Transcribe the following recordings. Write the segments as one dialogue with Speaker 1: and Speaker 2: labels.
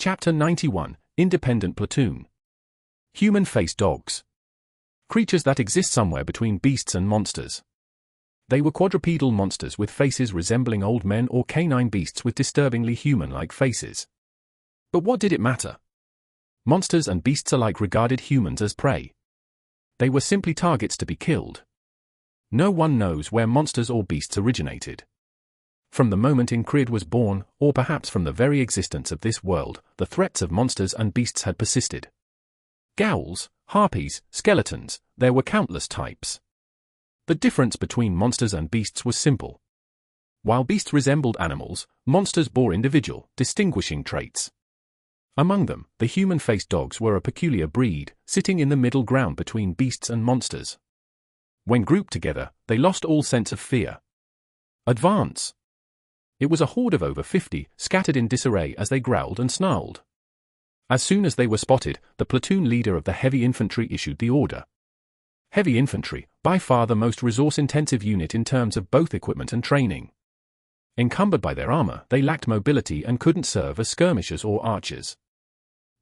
Speaker 1: Chapter 91, Independent Platoon. Human-faced dogs. Creatures that exist somewhere between beasts and monsters. They were quadrupedal monsters with faces resembling old men or canine beasts with disturbingly human-like faces. But what did it matter? Monsters and beasts alike regarded humans as prey. They were simply targets to be killed. No one knows where monsters or beasts originated. From the moment Ingrid was born, or perhaps from the very existence of this world, the threats of monsters and beasts had persisted. Ghouls, harpies, skeletons, there were countless types. The difference between monsters and beasts was simple. While beasts resembled animals, monsters bore individual, distinguishing traits. Among them, the human-faced dogs were a peculiar breed, sitting in the middle ground between beasts and monsters. When grouped together, they lost all sense of fear. Advance! It was a horde of over 50, scattered in disarray as they growled and snarled. As soon as they were spotted, the platoon leader of the heavy infantry issued the order. Heavy infantry, by far the most resource-intensive unit in terms of both equipment and training. Encumbered by their armor, they lacked mobility and couldn't serve as skirmishers or archers.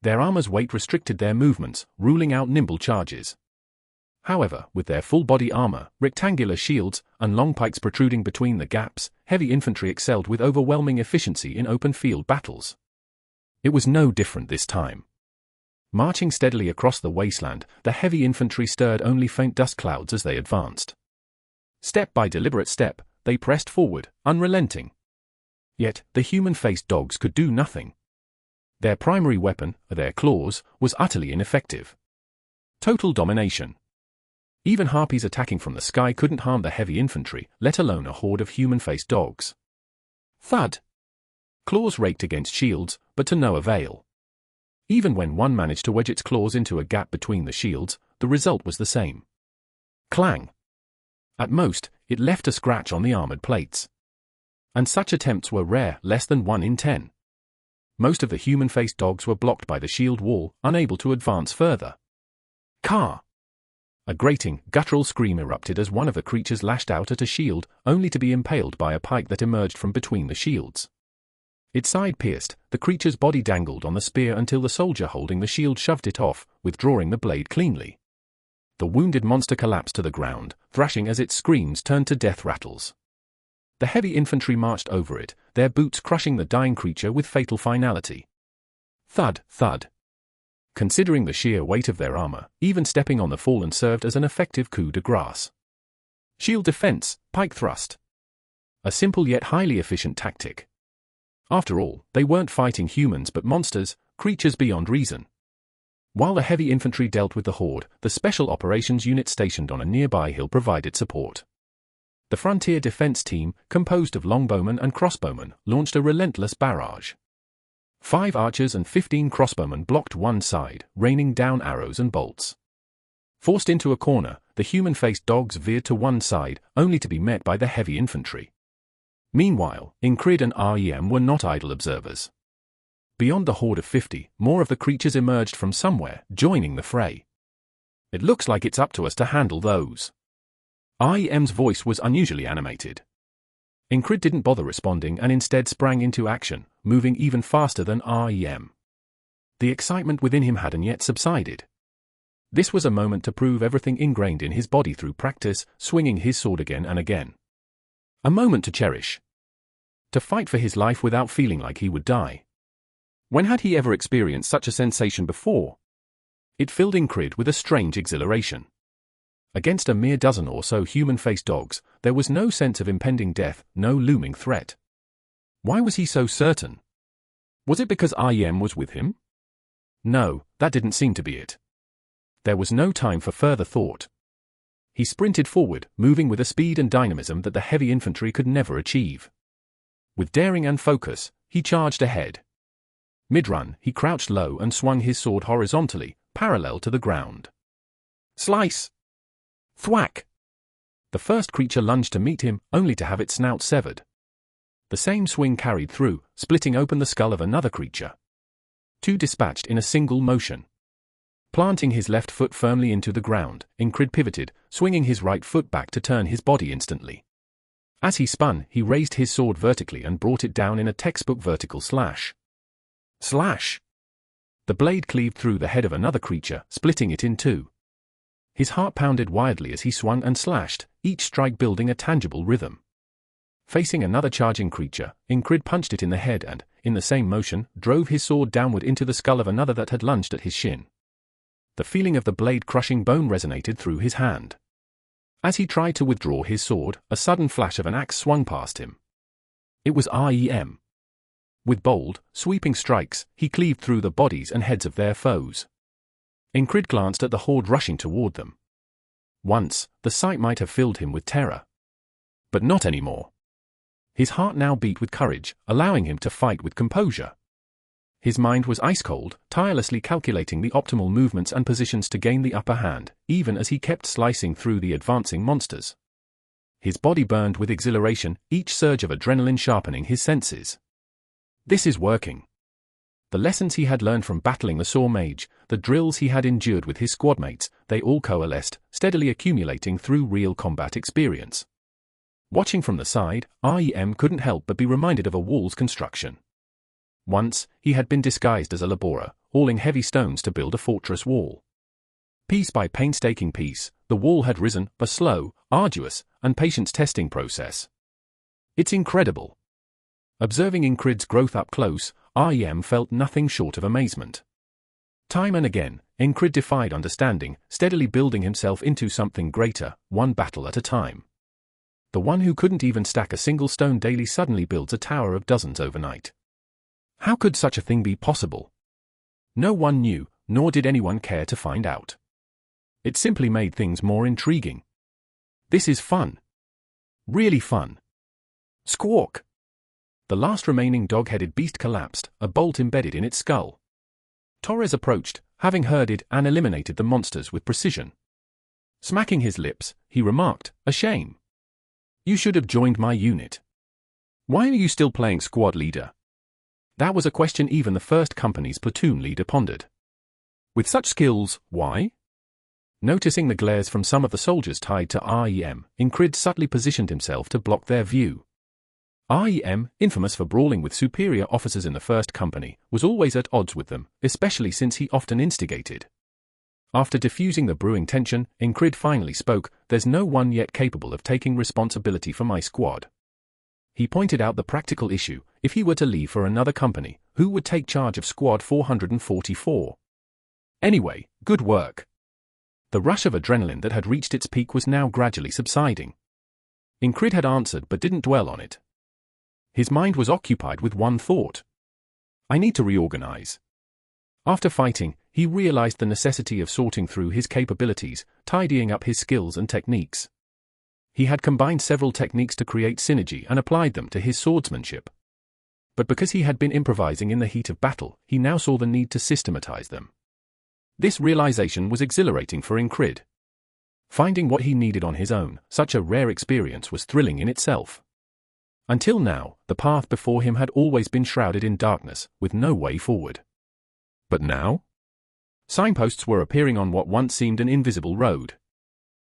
Speaker 1: Their armor's weight restricted their movements, ruling out nimble charges. However, with their full-body armor, rectangular shields, and long pikes protruding between the gaps, heavy infantry excelled with overwhelming efficiency in open-field battles. It was no different this time. Marching steadily across the wasteland, the heavy infantry stirred only faint dust clouds as they advanced. Step by deliberate step, they pressed forward, unrelenting. Yet, the human-faced dogs could do nothing. Their primary weapon, their claws, was utterly ineffective. Total domination. Even harpies attacking from the sky couldn't harm the heavy infantry, let alone a horde of human-faced dogs. Thud! Claws raked against shields, but to no avail. Even when one managed to wedge its claws into a gap between the shields, the result was the same. Clang! At most, it left a scratch on the armored plates. And such attempts were rare, less than 1 in 10. Most of the human-faced dogs were blocked by the shield wall, unable to advance further. Caw! A grating, guttural scream erupted as one of the creatures lashed out at a shield, only to be impaled by a pike that emerged from between the shields. Its side pierced, the creature's body dangled on the spear until the soldier holding the shield shoved it off, withdrawing the blade cleanly. The wounded monster collapsed to the ground, thrashing as its screams turned to death rattles. The heavy infantry marched over it, their boots crushing the dying creature with fatal finality. Thud, thud. Considering the sheer weight of their armor, even stepping on the fallen served as an effective coup de grace. Shield defense, pike thrust. A simple yet highly efficient tactic. After all, they weren't fighting humans but monsters, creatures beyond reason. While the heavy infantry dealt with the horde, the special operations unit stationed on a nearby hill provided support. The frontier defense team, composed of longbowmen and crossbowmen, launched a relentless barrage. 5 archers and 15 crossbowmen blocked one side, raining down arrows and bolts. Forced into a corner, the human-faced dogs veered to one side, only to be met by the heavy infantry. Meanwhile, Ingrid and REM were not idle observers. Beyond the horde of 50, more of the creatures emerged from somewhere, joining the fray. It looks like it's up to us to handle those. REM's voice was unusually animated. Ingrid didn't bother responding and instead sprang into action, moving even faster than REM. The excitement within him hadn't yet subsided. This was a moment to prove everything ingrained in his body through practice, swinging his sword again and again. A moment to cherish. To fight for his life without feeling like he would die. When had he ever experienced such a sensation before? It filled Ingrid with a strange exhilaration. Against a mere dozen or so human-faced dogs, there was no sense of impending death, no looming threat. Why was he so certain? Was it because REM was with him? No, that didn't seem to be it. There was no time for further thought. He sprinted forward, moving with a speed and dynamism that the heavy infantry could never achieve. With daring and focus, he charged ahead. Mid-run, he crouched low and swung his sword horizontally, parallel to the ground. Slice! Thwack! The first creature lunged to meet him, only to have its snout severed. The same swing carried through, splitting open the skull of another creature. 2 dispatched in a single motion. Planting his left foot firmly into the ground, Ingrid pivoted, swinging his right foot back to turn his body instantly. As he spun, he raised his sword vertically and brought it down in a textbook vertical slash. Slash! The blade cleaved through the head of another creature, splitting it in two. His heart pounded wildly as he swung and slashed, each strike building a tangible rhythm. Facing another charging creature, Ingrid punched it in the head and, in the same motion, drove his sword downward into the skull of another that had lunged at his shin. The feeling of the blade crushing bone resonated through his hand. As he tried to withdraw his sword, a sudden flash of an axe swung past him. It was REM. With bold, sweeping strikes, he cleaved through the bodies and heads of their foes. Ingrid glanced at the horde rushing toward them. Once, the sight might have filled him with terror. But not anymore. His heart now beat with courage, allowing him to fight with composure. His mind was ice-cold, tirelessly calculating the optimal movements and positions to gain the upper hand, even as he kept slicing through the advancing monsters. His body burned with exhilaration, each surge of adrenaline sharpening his senses. This is working. The lessons he had learned from battling the Saw Mage, the drills he had endured with his squadmates, they all coalesced, steadily accumulating through real combat experience. Watching from the side, REM couldn't help but be reminded of a wall's construction. Once, he had been disguised as a laborer, hauling heavy stones to build a fortress wall. Piece by painstaking piece, the wall had risen, a slow, arduous, and patience-testing process. It's incredible. Observing Ingrid's growth up close, REM felt nothing short of amazement. Time and again, Ingrid defied understanding, steadily building himself into something greater, one battle at a time. The one who couldn't even stack a single stone daily suddenly builds a tower of dozens overnight. How could such a thing be possible? No one knew, nor did anyone care to find out. It simply made things more intriguing. This is fun. Really fun. Squawk! The last remaining dog-headed beast collapsed, a bolt embedded in its skull. Torres approached, having heard it and eliminated the monsters with precision. Smacking his lips, he remarked, "A shame. You should have joined my unit. Why are you still playing squad leader?" That was a question even the first company's platoon leader pondered. With such skills, why? Noticing the glares from some of the soldiers tied to REM, Ingrid subtly positioned himself to block their view. REM, infamous for brawling with superior officers in the first company, was always at odds with them, especially since he often instigated. After diffusing the brewing tension, Ingrid finally spoke, "There's no one yet capable of taking responsibility for my squad." He pointed out the practical issue: if he were to leave for another company, who would take charge of Squad 444? Anyway, good work. The rush of adrenaline that had reached its peak was now gradually subsiding. Ingrid had answered but didn't dwell on it. His mind was occupied with one thought. I need to reorganize. After fighting, he realized the necessity of sorting through his capabilities, tidying up his skills and techniques. He had combined several techniques to create synergy and applied them to his swordsmanship. But because he had been improvising in the heat of battle, he now saw the need to systematize them. This realization was exhilarating for Ingrid. Finding what he needed on his own, such a rare experience, was thrilling in itself. Until now, the path before him had always been shrouded in darkness, with no way forward. But now? Signposts were appearing on what once seemed an invisible road.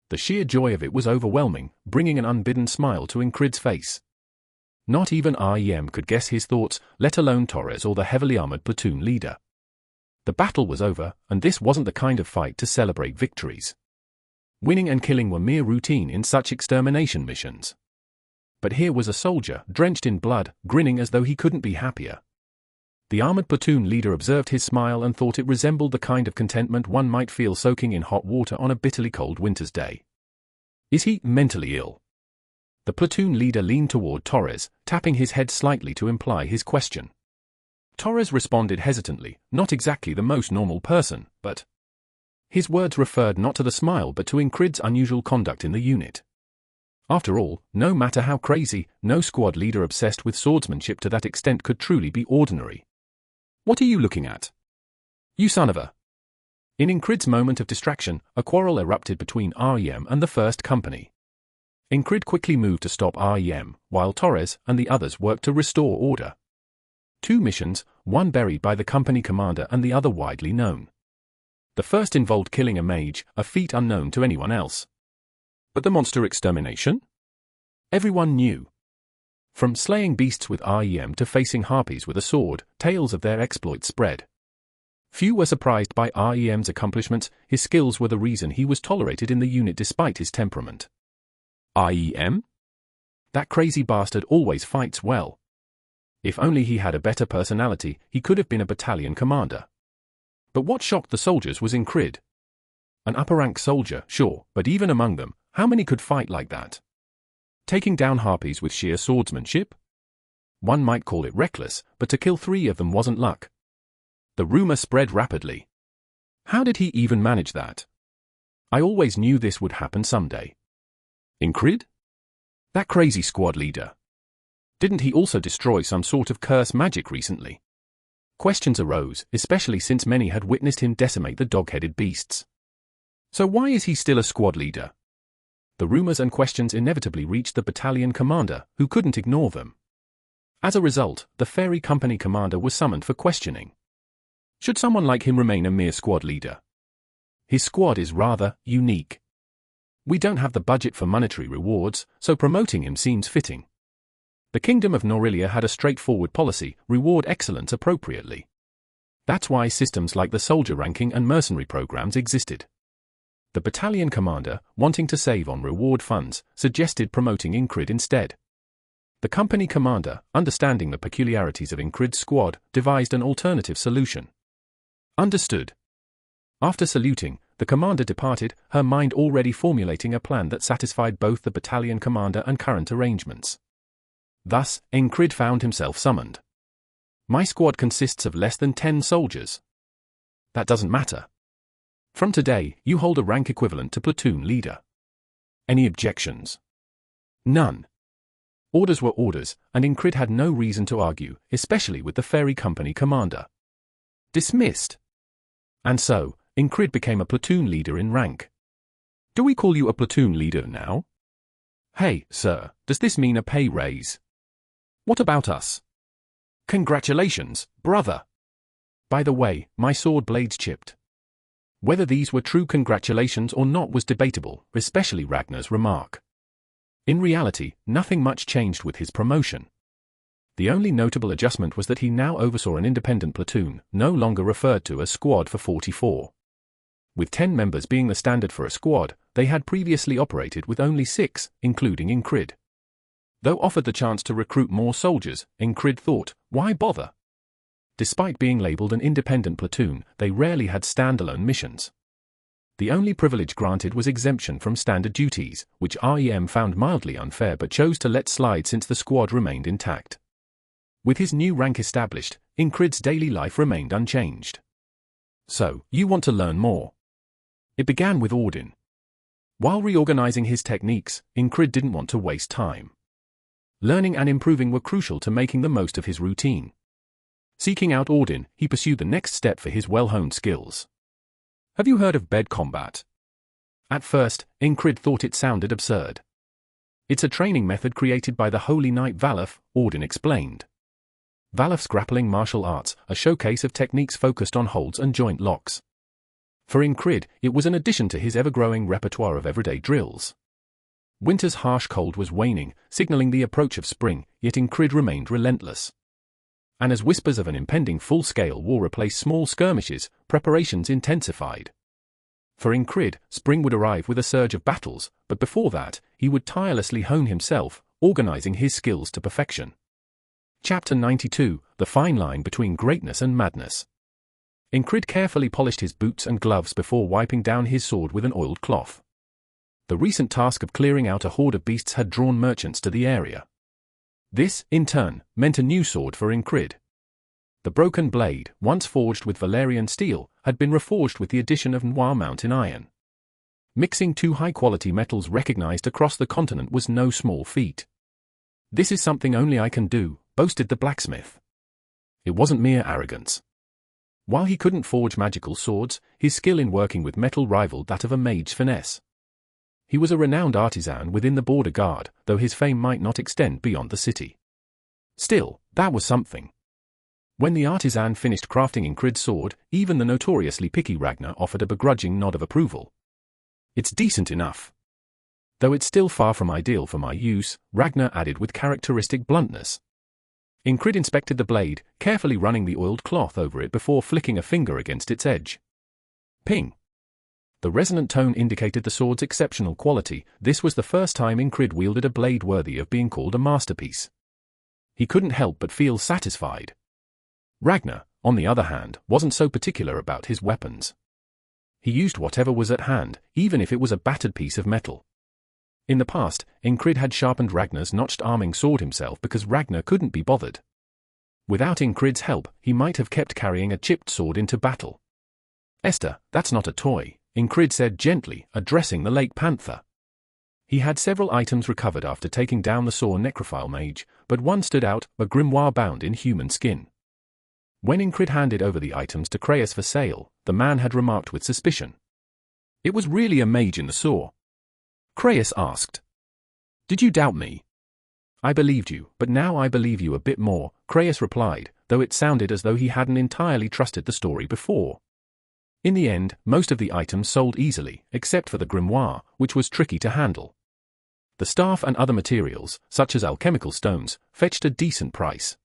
Speaker 1: The sheer joy of it was overwhelming, bringing an unbidden smile to Ingrid's face. Not even REM could guess his thoughts, let alone Torres or the heavily armored platoon leader. The battle was over, and this wasn't the kind of fight to celebrate victories. Winning and killing were mere routine in such extermination missions. But here was a soldier, drenched in blood, grinning as though he couldn't be happier. The armored platoon leader observed his smile and thought it resembled the kind of contentment one might feel soaking in hot water on a bitterly cold winter's day. Is he mentally ill? The platoon leader leaned toward Torres, tapping his head slightly to imply his question. Torres responded hesitantly, not exactly the most normal person, but... His words referred not to the smile but to Ingrid's unusual conduct in the unit. After all, no matter how crazy, no squad leader obsessed with swordsmanship to that extent could truly be ordinary. What are you looking at? You son of a... In Ingrid's moment of distraction, a quarrel erupted between REM and the first company. Ingrid quickly moved to stop REM, while Torres and the others worked to restore order. 2 missions, one buried by the company commander and the other widely known. The first involved killing a mage, a feat unknown to anyone else. But the monster extermination? Everyone knew. From slaying beasts with REM to facing harpies with a sword, tales of their exploits spread. Few were surprised by REM's accomplishments. His skills were the reason he was tolerated in the unit despite his temperament. REM? That crazy bastard always fights well. If only he had a better personality, he could have been a battalion commander. But what shocked the soldiers was Incrid. An upper-rank soldier, sure, but even among them, how many could fight like that? Taking down harpies with sheer swordsmanship? One might call it reckless, but to kill 3 of them wasn't luck. The rumor spread rapidly. How did he even manage that? I always knew this would happen someday. Incrid? That crazy squad leader. Didn't he also destroy some sort of curse magic recently? Questions arose, especially since many had witnessed him decimate the dog-headed beasts. So why is he still a squad leader? The rumors and questions inevitably reached the battalion commander, who couldn't ignore them. As a result, the Fairy Company commander was summoned for questioning. Should someone like him remain a mere squad leader? His squad is rather unique. We don't have the budget for monetary rewards, so promoting him seems fitting. The Kingdom of Norilia had a straightforward policy: reward excellence appropriately. That's why systems like the soldier ranking and mercenary programs existed. The battalion commander, wanting to save on reward funds, suggested promoting Incrid instead. The company commander, understanding the peculiarities of Incrid's squad, devised an alternative solution. Understood. After saluting, the commander departed, her mind already formulating a plan that satisfied both the battalion commander and current arrangements. Thus, Incrid found himself summoned. My squad consists of less than 10 soldiers. That doesn't matter. From today, you hold a rank equivalent to platoon leader. Any objections? None. Orders were orders, and Incrid had no reason to argue, especially with the Fairy Company commander. Dismissed. And so, Incrid became a platoon leader in rank. Do we call you a platoon leader now? Hey, sir, does this mean a pay raise? What about us? Congratulations, brother. By the way, my sword blades chipped. Whether these were true congratulations or not was debatable, especially Ragnar's remark. In reality, nothing much changed with his promotion. The only notable adjustment was that he now oversaw an independent platoon, no longer referred to as Squad for 44. With 10 members being the standard for a squad, they had previously operated with only 6, including Incrid. Though offered the chance to recruit more soldiers, Incrid thought, why bother? Despite being labeled an independent platoon, they rarely had standalone missions. The only privilege granted was exemption from standard duties, which REM found mildly unfair but chose to let slide since the squad remained intact. With his new rank established, Incrid's daily life remained unchanged. So, you want to learn more? It began with Ordin. While reorganizing his techniques, Incrid didn't want to waste time. Learning and improving were crucial to making the most of his routine. Seeking out Ordin, he pursued the next step for his well-honed skills. Have you heard of bed combat? At first, Incrid thought it sounded absurd. It's a training method created by the holy knight Valaf, Ordin explained. Valaf's grappling martial arts, a showcase of techniques focused on holds and joint locks. For Incrid, it was an addition to his ever-growing repertoire of everyday drills. Winter's harsh cold was waning, signaling the approach of spring, yet Incrid remained relentless. And as whispers of an impending full-scale war replaced small skirmishes, preparations intensified. For Incrid, spring would arrive with a surge of battles, but before that, he would tirelessly hone himself, organizing his skills to perfection. Chapter 92, The Fine Line Between Greatness and Madness. Incrid carefully polished his boots and gloves before wiping down his sword with an oiled cloth. The recent task of clearing out a horde of beasts had drawn merchants to the area. This, in turn, meant a new sword for Incrid. The broken blade, once forged with Valerian steel, had been reforged with the addition of Noir Mountain iron. Mixing 2 high-quality metals recognized across the continent was no small feat. This is something only I can do, boasted the blacksmith. It wasn't mere arrogance. While he couldn't forge magical swords, his skill in working with metal rivaled that of a mage's finesse. He was a renowned artisan within the border guard, though his fame might not extend beyond the city. Still, that was something. When the artisan finished crafting Incrid's sword, even the notoriously picky Ragnar offered a begrudging nod of approval. It's decent enough. Though it's still far from ideal for my use, Ragnar added with characteristic bluntness. Ingrid inspected the blade, carefully running the oiled cloth over it before flicking a finger against its edge. Ping! The resonant tone indicated the sword's exceptional quality. This was the first time Ingrid wielded a blade worthy of being called a masterpiece. He couldn't help but feel satisfied. Ragnar, on the other hand, wasn't so particular about his weapons. He used whatever was at hand, even if it was a battered piece of metal. In the past, Ingrid had sharpened Ragnar's notched arming sword himself because Ragnar couldn't be bothered. Without Ingrid's help, he might have kept carrying a chipped sword into battle. "Esther, that's not a toy," Ingrid said gently, addressing the lake panther. He had several items recovered after taking down the sore necrophile mage, but one stood out, a grimoire bound in human skin. When Ingrid handed over the items to Kreis for sale, the man had remarked with suspicion. "It was really a mage in the saw?" Kreis asked. "Did you doubt me?" "I believed you, but now I believe you a bit more," Kreis replied, though it sounded as though he hadn't entirely trusted the story before. In the end, most of the items sold easily, except for the grimoire, which was tricky to handle. The staff and other materials, such as alchemical stones, fetched a decent price.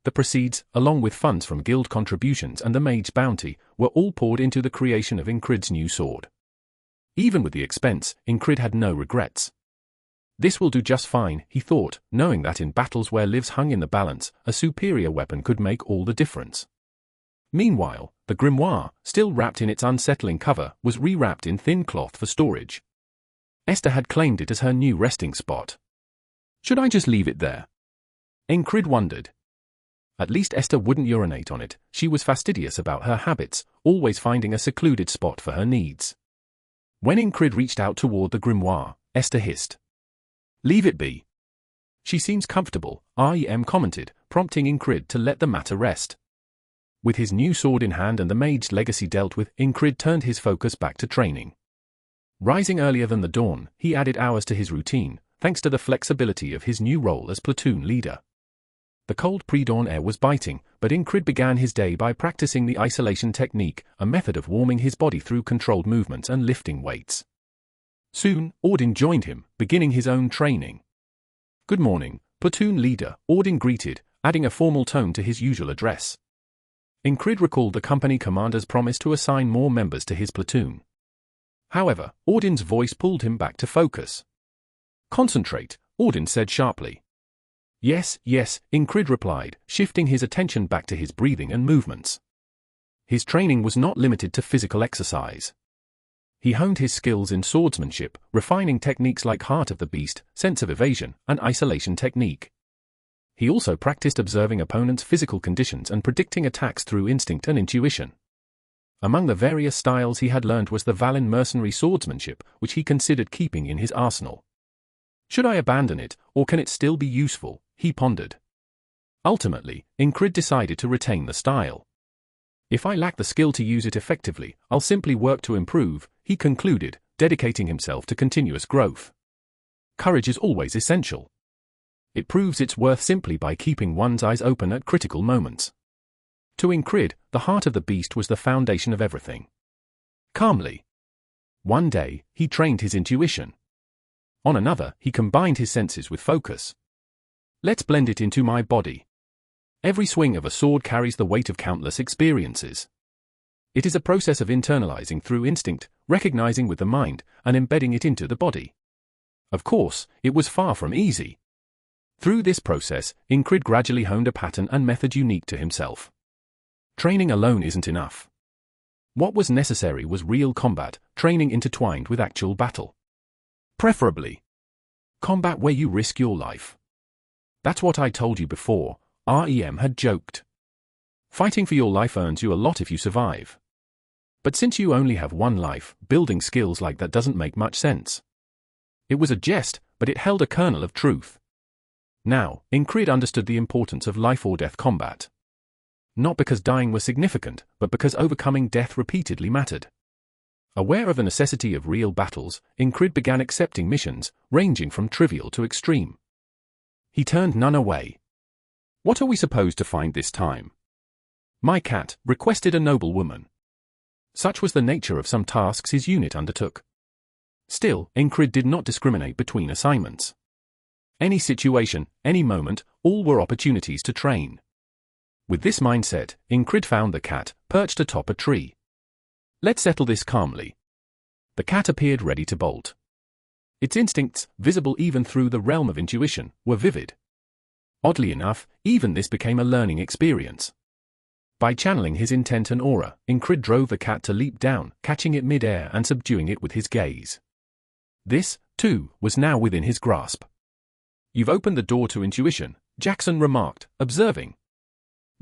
Speaker 1: The proceeds, along with funds from guild contributions and the mage's bounty, were all poured into the creation of Ingrid's new sword. Even with the expense, Ingrid had no regrets. This will do just fine, he thought, knowing that in battles where lives hung in the balance, a superior weapon could make all the difference. Meanwhile, the grimoire, still wrapped in its unsettling cover, was rewrapped in thin cloth for storage. Esther had claimed it as her new resting spot. Should I just leave it there? Ingrid wondered. At least Esther wouldn't urinate on it. She was fastidious about her habits, always finding a secluded spot for her needs. When Ingrid reached out toward the grimoire, Esther hissed. "Leave it be." "She seems comfortable," REM commented, prompting Ingrid to let the matter rest. With his new sword in hand and the mage's legacy dealt with, Ingrid turned his focus back to training. Rising earlier than the dawn, he added hours to his routine, thanks to the flexibility of his new role as platoon leader. The cold pre-dawn air was biting, but Ingrid began his day by practicing the isolation technique, a method of warming his body through controlled movements and lifting weights. Soon, Odin joined him, beginning his own training. "Good morning, platoon leader," Odin greeted, adding a formal tone to his usual address. Ingrid recalled the company commander's promise to assign more members to his platoon. However, Odin's voice pulled him back to focus. "Concentrate," Odin said sharply. Yes, Ingrid replied, shifting his attention back to his breathing and movements. His training was not limited to physical exercise. He honed his skills in swordsmanship, refining techniques like Heart of the Beast, Sense of Evasion, and Isolation technique. He also practiced observing opponents' physical conditions and predicting attacks through instinct and intuition. Among the various styles he had learned was the Valin mercenary swordsmanship, which he considered keeping in his arsenal. Should I abandon it, or can it still be useful? He pondered. Ultimately, Ingrid decided to retain the style. If I lack the skill to use it effectively, I'll simply work to improve, he concluded, dedicating himself to continuous growth. Courage is always essential. It proves its worth simply by keeping one's eyes open at critical moments. To Ingrid, the heart of the beast was the foundation of everything. Calmly. One day, he trained his intuition. On another, he combined his senses with focus. Let's blend it into my body. Every swing of a sword carries the weight of countless experiences. It is a process of internalizing through instinct, recognizing with the mind, and embedding it into the body. Of course, it was far from easy. Through this process, Ingrid gradually honed a pattern and method unique to himself. Training alone isn't enough. What was necessary was real combat, training intertwined with actual battle. Preferably combat where you risk your life. That's what I told you before, REM had joked. Fighting for your life earns you a lot if you survive. But since you only have one life, building skills like that doesn't make much sense. It was a jest, but it held a kernel of truth. Now, Ingrid understood the importance of life or death combat. Not because dying was significant, but because overcoming death repeatedly mattered. Aware of the necessity of real battles, Ingrid began accepting missions, ranging from trivial to extreme. He turned none away. What are we supposed to find this time? My cat, requested a noblewoman. Such was the nature of some tasks his unit undertook. Still, Ingrid did not discriminate between assignments. Any situation, any moment, all were opportunities to train. With this mindset, Ingrid found the cat, perched atop a tree. Let's settle this calmly. The cat appeared ready to bolt. Its instincts, visible even through the realm of intuition, were vivid. Oddly enough, even this became a learning experience. By channeling his intent and aura, Ingrid drove the cat to leap down, catching it mid-air and subduing it with his gaze. This, too, was now within his grasp. You've opened the door to intuition, Jackson remarked, observing.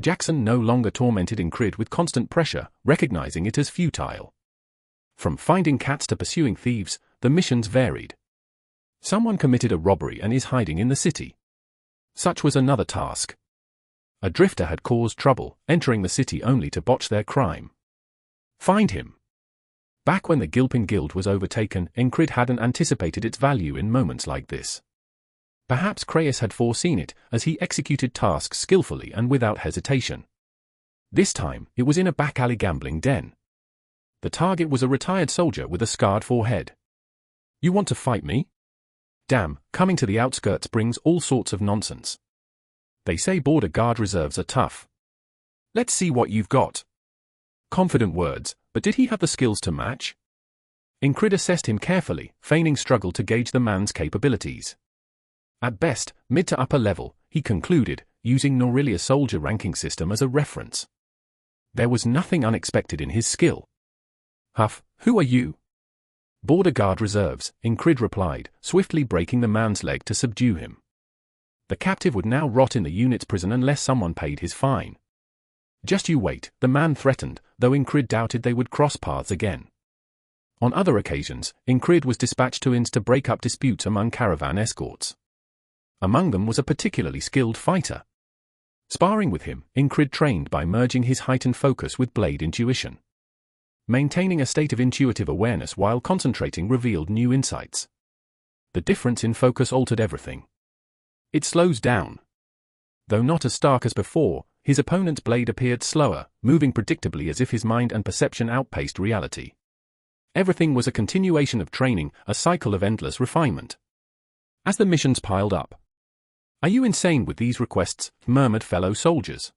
Speaker 1: Jackson no longer tormented Ingrid with constant pressure, recognizing it as futile. From finding cats to pursuing thieves, the missions varied. Someone committed a robbery and is hiding in the city. Such was another task. A drifter had caused trouble, entering the city only to botch their crime. Find him. Back when the Gilpin Guild was overtaken, Ingrid hadn't anticipated its value in moments like this. Perhaps Creyus had foreseen it, as he executed tasks skillfully and without hesitation. This time, it was in a back-alley gambling den. The target was a retired soldier with a scarred forehead. You want to fight me? Damn, coming to the outskirts brings all sorts of nonsense. They say border guard reserves are tough. Let's see what you've got. Confident words, but did he have the skills to match? Ingrid assessed him carefully, feigning struggle to gauge the man's capabilities. At best, mid to upper level, he concluded, using Norilia's soldier ranking system as a reference. There was nothing unexpected in his skill. Huff, who are you? Border guard reserves, Ingrid replied, swiftly breaking the man's leg to subdue him. The captive would now rot in the unit's prison unless someone paid his fine. Just you wait, the man threatened, though Ingrid doubted they would cross paths again. On other occasions, Ingrid was dispatched to inns to break up disputes among caravan escorts. Among them was a particularly skilled fighter. Sparring with him, Ingrid trained by merging his heightened focus with blade intuition. Maintaining a state of intuitive awareness while concentrating revealed new insights. The difference in focus altered everything. It slows down. Though not as stark as before, his opponent's blade appeared slower, moving predictably as if his mind and perception outpaced reality. Everything was a continuation of training, a cycle of endless refinement. As the missions piled up, "Are you insane with these requests?" murmured fellow soldiers.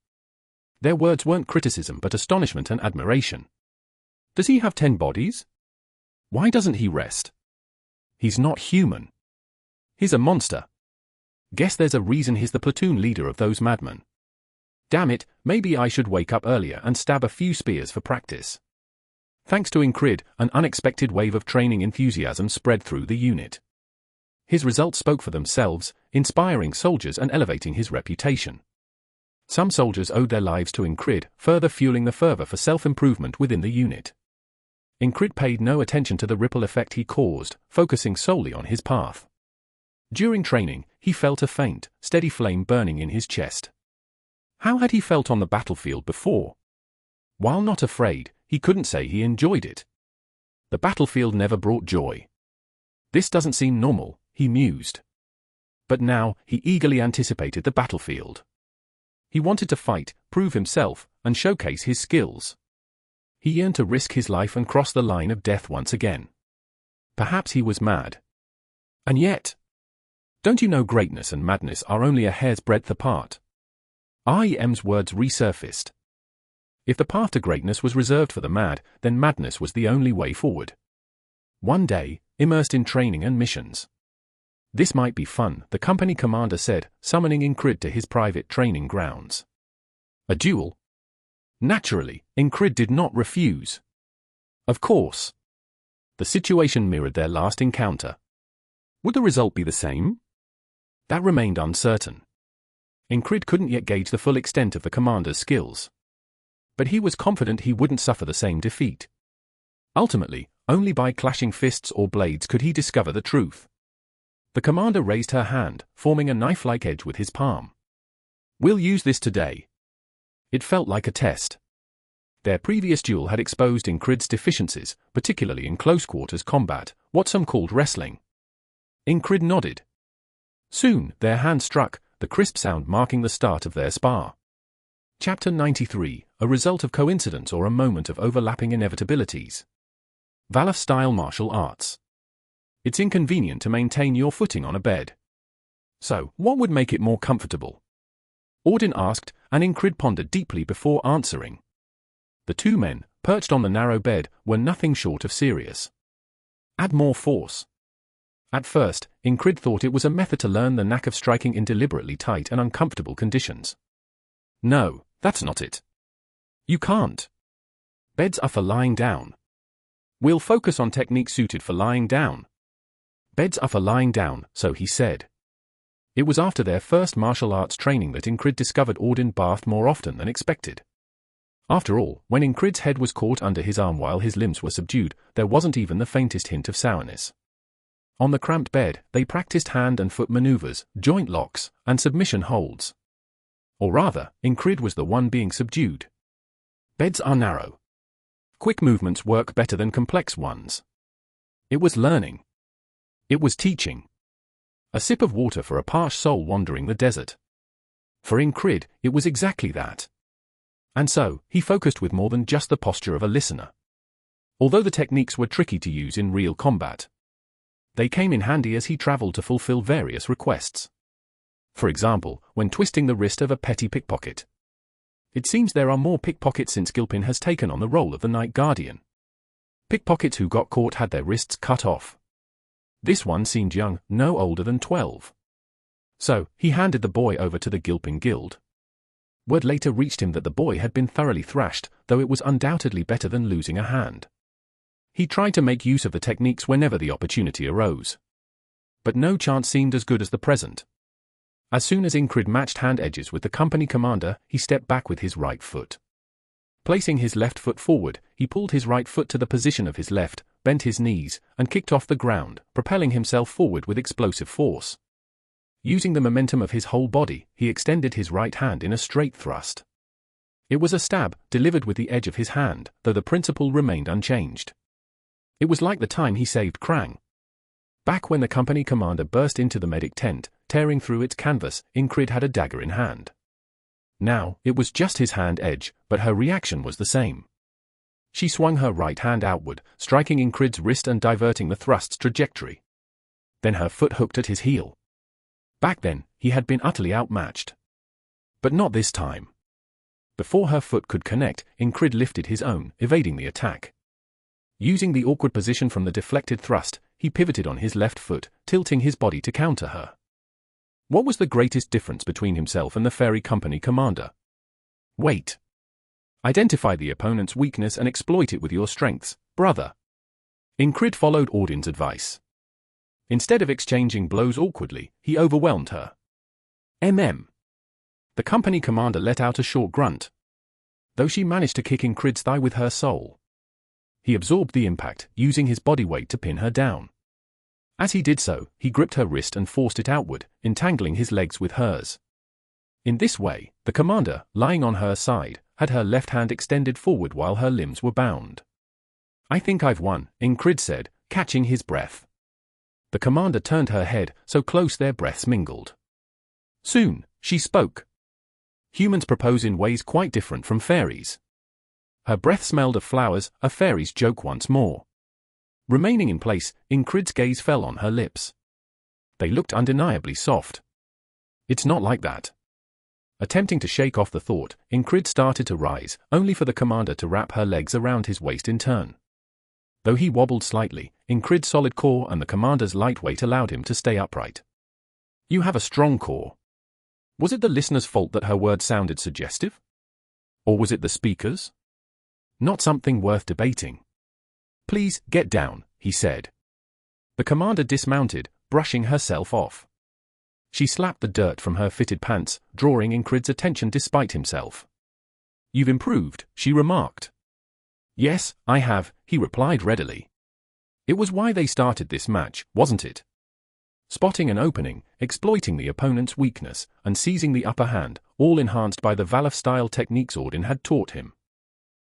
Speaker 1: Their words weren't criticism but astonishment and admiration. Does he have 10 bodies? Why doesn't he rest? He's not human. He's a monster. Guess there's a reason he's the platoon leader of those madmen. Damn it, maybe I should wake up earlier and stab a few spears for practice. Thanks to Ingrid, an unexpected wave of training enthusiasm spread through the unit. His results spoke for themselves, inspiring soldiers and elevating his reputation. Some soldiers owed their lives to Ingrid, further fueling the fervor for self-improvement within the unit. Ingrid paid no attention to the ripple effect he caused, focusing solely on his path. During training, he felt a faint, steady flame burning in his chest. How had he felt on the battlefield before? While not afraid, he couldn't say he enjoyed it. The battlefield never brought joy. This doesn't seem normal, he mused. But now, he eagerly anticipated the battlefield. He wanted to fight, prove himself, and showcase his skills. He yearned to risk his life and cross the line of death once again. Perhaps he was mad. And yet, don't you know greatness and madness are only a hair's breadth apart? REM's words resurfaced. If the path to greatness was reserved for the mad, then madness was the only way forward. One day, immersed in training and missions. This might be fun, the company commander said, summoning Ingrid to his private training grounds. A duel? Naturally, Ingrid did not refuse. Of course. The situation mirrored their last encounter. Would the result be the same? That remained uncertain. Ingrid couldn't yet gauge the full extent of the commander's skills. But he was confident he wouldn't suffer the same defeat. Ultimately, only by clashing fists or blades could he discover the truth. The commander raised her hand, forming a knife-like edge with his palm. We'll use this today. It felt like a test. Their previous duel had exposed Ingrid's deficiencies, particularly in close-quarters combat, what some called wrestling. Ingrid nodded. Soon, their hands struck, the crisp sound marking the start of their spar. Chapter 93, a result of coincidence or a moment of overlapping inevitabilities. Valor-style martial arts. It's inconvenient to maintain your footing on a bed. So, what would make it more comfortable? Audin asked, and Ingrid pondered deeply before answering. The two men, perched on the narrow bed, were nothing short of serious. Add more force. At first, Ingrid thought it was a method to learn the knack of striking in deliberately tight and uncomfortable conditions. No, that's not it. You can't. Beds are for lying down. We'll focus on techniques suited for lying down. Beds are for lying down, so he said. It was after their first martial arts training that Ingrid discovered Audin bathed more often than expected. After all, when Ingrid's head was caught under his arm while his limbs were subdued, there wasn't even the faintest hint of sourness. On the cramped bed, they practiced hand and foot maneuvers, joint locks, and submission holds. Or rather, Ingrid was the one being subdued. Beds are narrow. Quick movements work better than complex ones. It was learning. It was teaching. A sip of water for a parched soul wandering the desert. For Ingrid, it was exactly that. And so, he focused with more than just the posture of a listener. Although the techniques were tricky to use in real combat, they came in handy as he traveled to fulfill various requests. For example, when twisting the wrist of a petty pickpocket. It seems there are more pickpockets since Gilpin has taken on the role of the Night Guardian. Pickpockets who got caught had their wrists cut off. This one seemed young, no older than 12. So, he handed the boy over to the Gilpin Guild. Word later reached him that the boy had been thoroughly thrashed, though it was undoubtedly better than losing a hand. He tried to make use of the techniques whenever the opportunity arose. But no chance seemed as good as the present. As soon as Ingrid matched hand edges with the company commander, he stepped back with his right foot. Placing his left foot forward, he pulled his right foot to the position of his left, bent his knees, and kicked off the ground, propelling himself forward with explosive force. Using the momentum of his whole body, he extended his right hand in a straight thrust. It was a stab, delivered with the edge of his hand, though the principle remained unchanged. It was like the time he saved Krang. Back when the company commander burst into the medic tent, tearing through its canvas, Ingrid had a dagger in hand. Now, it was just his hand edge, but her reaction was the same. She swung her right hand outward, striking Ingrid's wrist and diverting the thrust's trajectory. Then her foot hooked at his heel. Back then, he had been utterly outmatched. But not this time. Before her foot could connect, Ingrid lifted his own, evading the attack. Using the awkward position from the deflected thrust, he pivoted on his left foot, tilting his body to counter her. What was the greatest difference between himself and the Fairy Company commander? Wait. Identify the opponent's weakness and exploit it with your strengths, brother. Ingrid followed Audin's advice. Instead of exchanging blows awkwardly, he overwhelmed her. The company commander let out a short grunt. Though she managed to kick Ingrid's thigh with her soul. He absorbed the impact, using his body weight to pin her down. As he did so, he gripped her wrist and forced it outward, entangling his legs with hers. In this way, the commander, lying on her side, had her left hand extended forward while her limbs were bound. I think I've won, Ingrid said, catching his breath. The commander turned her head, so close their breaths mingled. Soon, she spoke. Humans propose in ways quite different from fairies. Her breath smelled of flowers, a fairy's joke once more. Remaining in place, Ingrid's gaze fell on her lips. They looked undeniably soft. It's not like that. Attempting to shake off the thought, Ingrid started to rise, only for the commander to wrap her legs around his waist in turn. Though he wobbled slightly, Ingrid's solid core and the commander's light weight allowed him to stay upright. You have a strong core. Was it the listener's fault that her words sounded suggestive? Or was it the speaker's? Not something worth debating. Please, get down, he said. The commander dismounted, brushing herself off. She slapped the dirt from her fitted pants, drawing Ingrid's attention despite himself. You've improved, she remarked. Yes, I have, he replied readily. It was why they started this match, wasn't it? Spotting an opening, exploiting the opponent's weakness, and seizing the upper hand, all enhanced by the Valaf-style techniques Audin had taught him.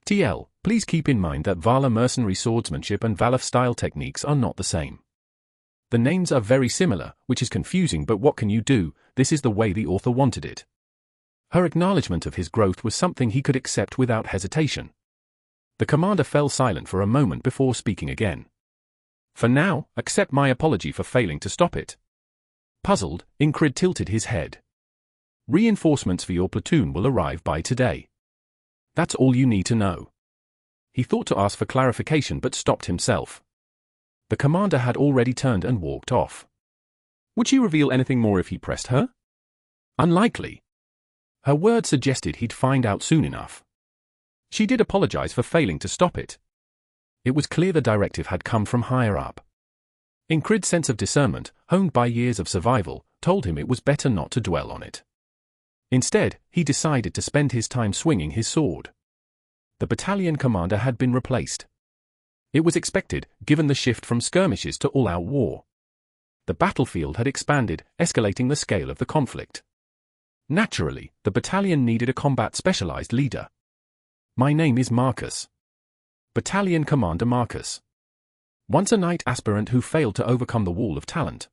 Speaker 1: TL, please keep in mind that Vala mercenary swordsmanship and Valaf-style techniques are not the same. The names are very similar, which is confusing, but what can you do? This is the way the author wanted it. Her acknowledgement of his growth was something he could accept without hesitation. The commander fell silent for a moment before speaking again. For now, accept my apology for failing to stop it. Puzzled, Ingrid tilted his head. Reinforcements for your platoon will arrive by today. That's all you need to know. He thought to ask for clarification but stopped himself. The commander had already turned and walked off. Would she reveal anything more if he pressed her? Unlikely. Her words suggested he'd find out soon enough. She did apologize for failing to stop it. It was clear the directive had come from higher up. Ingrid's sense of discernment, honed by years of survival, told him it was better not to dwell on it. Instead, he decided to spend his time swinging his sword. The battalion commander had been replaced. It was expected, given the shift from skirmishes to all-out war. The battlefield had expanded, escalating the scale of the conflict. Naturally, the battalion needed a combat-specialized leader. My name is Marcus. Battalion Commander Marcus. Once a knight aspirant who failed to overcome the wall of talent.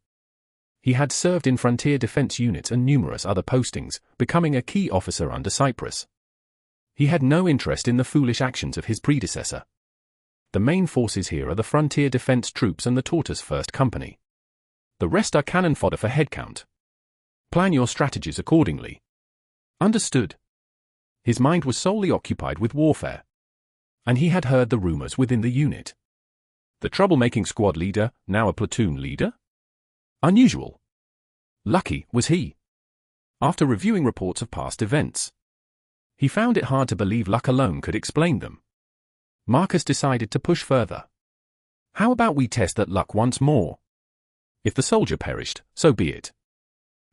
Speaker 1: He had served in frontier defense units and numerous other postings, becoming a key officer under Cyprus. He had no interest in the foolish actions of his predecessor. The main forces here are the frontier defense troops and the Tortoise First Company. The rest are cannon fodder for headcount. Plan your strategies accordingly. Understood. His mind was solely occupied with warfare. And he had heard the rumors within the unit. The troublemaking squad leader, now a platoon leader? Unusual. Lucky was he. After reviewing reports of past events, he found it hard to believe luck alone could explain them. Marcus decided to push further. How about we test that luck once more? If the soldier perished, so be it.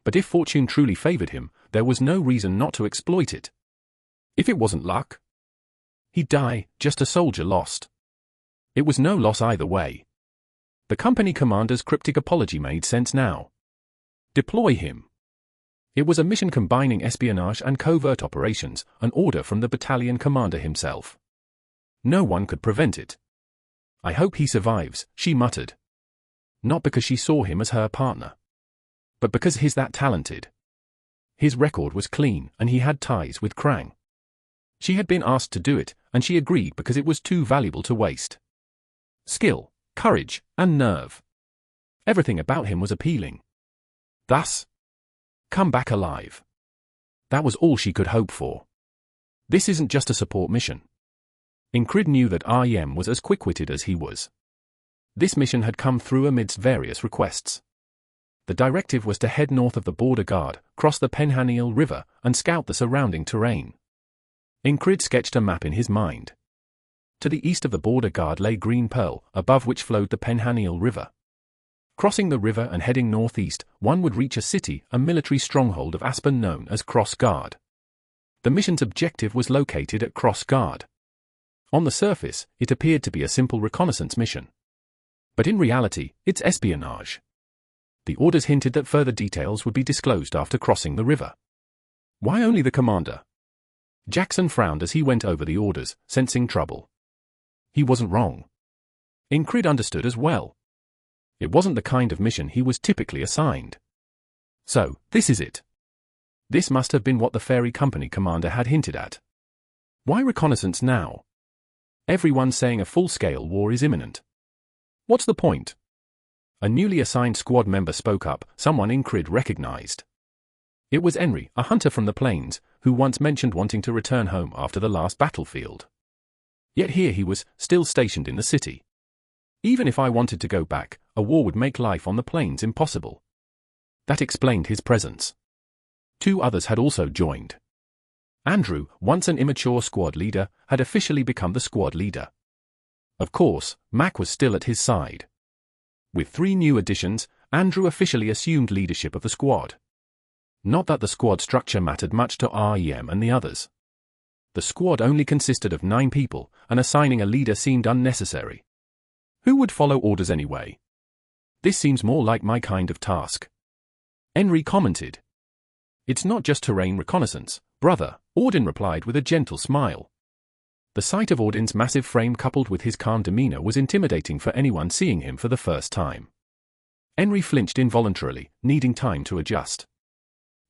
Speaker 1: But if fortune truly favored him, there was no reason not to exploit it. If it wasn't luck, he'd die, just a soldier lost. It was no loss either way. The company commander's cryptic apology made sense now. Deploy him. It was a mission combining espionage and covert operations, an order from the battalion commander himself. No one could prevent it. I hope he survives, she muttered. Not because she saw him as her partner, but because he's that talented. His record was clean, and he had ties with Krang. She had been asked to do it, and she agreed because it was too valuable to waste. Skill, courage, and nerve. Everything about him was appealing. Thus, come back alive. That was all she could hope for. This isn't just a support mission. Ingrid knew that REM was as quick-witted as he was. This mission had come through amidst various requests. The directive was to head north of the border guard, cross the Penhaniel River, and scout the surrounding terrain. Ingrid sketched a map in his mind. To the east of the border guard lay Green Pearl, above which flowed the Penhaniel River. Crossing the river and heading northeast, one would reach a city, a military stronghold of Aspen known as Cross Guard. The mission's objective was located at Cross Guard. On the surface, it appeared to be a simple reconnaissance mission. But in reality, it's espionage. The orders hinted that further details would be disclosed after crossing the river. Why only the commander? Jackson frowned as he went over the orders, sensing trouble. He wasn't wrong. Ingrid understood as well. It wasn't the kind of mission he was typically assigned. So, this is it. This must have been what the Fairy Company commander had hinted at. Why reconnaissance now? Everyone's saying a full-scale war is imminent. What's the point? A newly assigned squad member spoke up, someone Ingrid recognized. It was Henry, a hunter from the plains, who once mentioned wanting to return home after the last battlefield. Yet here he was, still stationed in the city. Even if I wanted to go back, a war would make life on the plains impossible. That explained his presence. Two others had also joined. Andrew, once an immature squad leader, had officially become the squad leader. Of course, Mac was still at his side. With 3 new additions, Andrew officially assumed leadership of the squad. Not that the squad structure mattered much to REM and the others. The squad only consisted of 9 people, and assigning a leader seemed unnecessary. Who would follow orders anyway? This seems more like my kind of task. Henry commented. It's not just terrain reconnaissance, brother, Audin replied with a gentle smile. The sight of Audin's massive frame coupled with his calm demeanor was intimidating for anyone seeing him for the first time. Henry flinched involuntarily, needing time to adjust.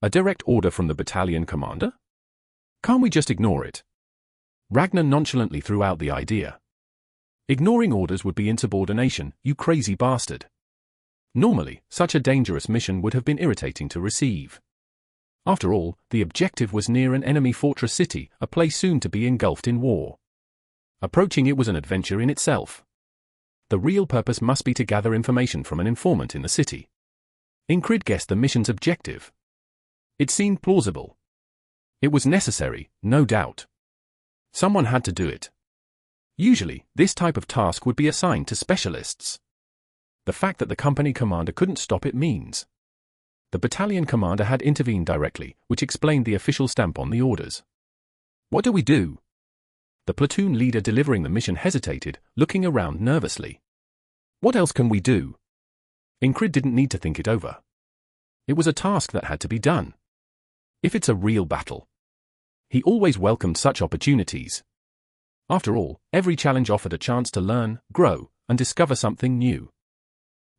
Speaker 1: A direct order from the battalion commander? Can't we just ignore it? Ragnar nonchalantly threw out the idea. Ignoring orders would be insubordination, you crazy bastard. Normally, such a dangerous mission would have been irritating to receive. After all, the objective was near an enemy fortress city, a place soon to be engulfed in war. Approaching it was an adventure in itself. The real purpose must be to gather information from an informant in the city. Ingrid guessed the mission's objective. It seemed plausible. It was necessary, no doubt. Someone had to do it. Usually, this type of task would be assigned to specialists. The fact that the company commander couldn't stop it means the battalion commander had intervened directly, which explained the official stamp on the orders. What do we do? The platoon leader delivering the mission hesitated, looking around nervously. What else can we do? Ingrid didn't need to think it over. It was a task that had to be done. If it's a real battle. He always welcomed such opportunities. After all, every challenge offered a chance to learn, grow, and discover something new.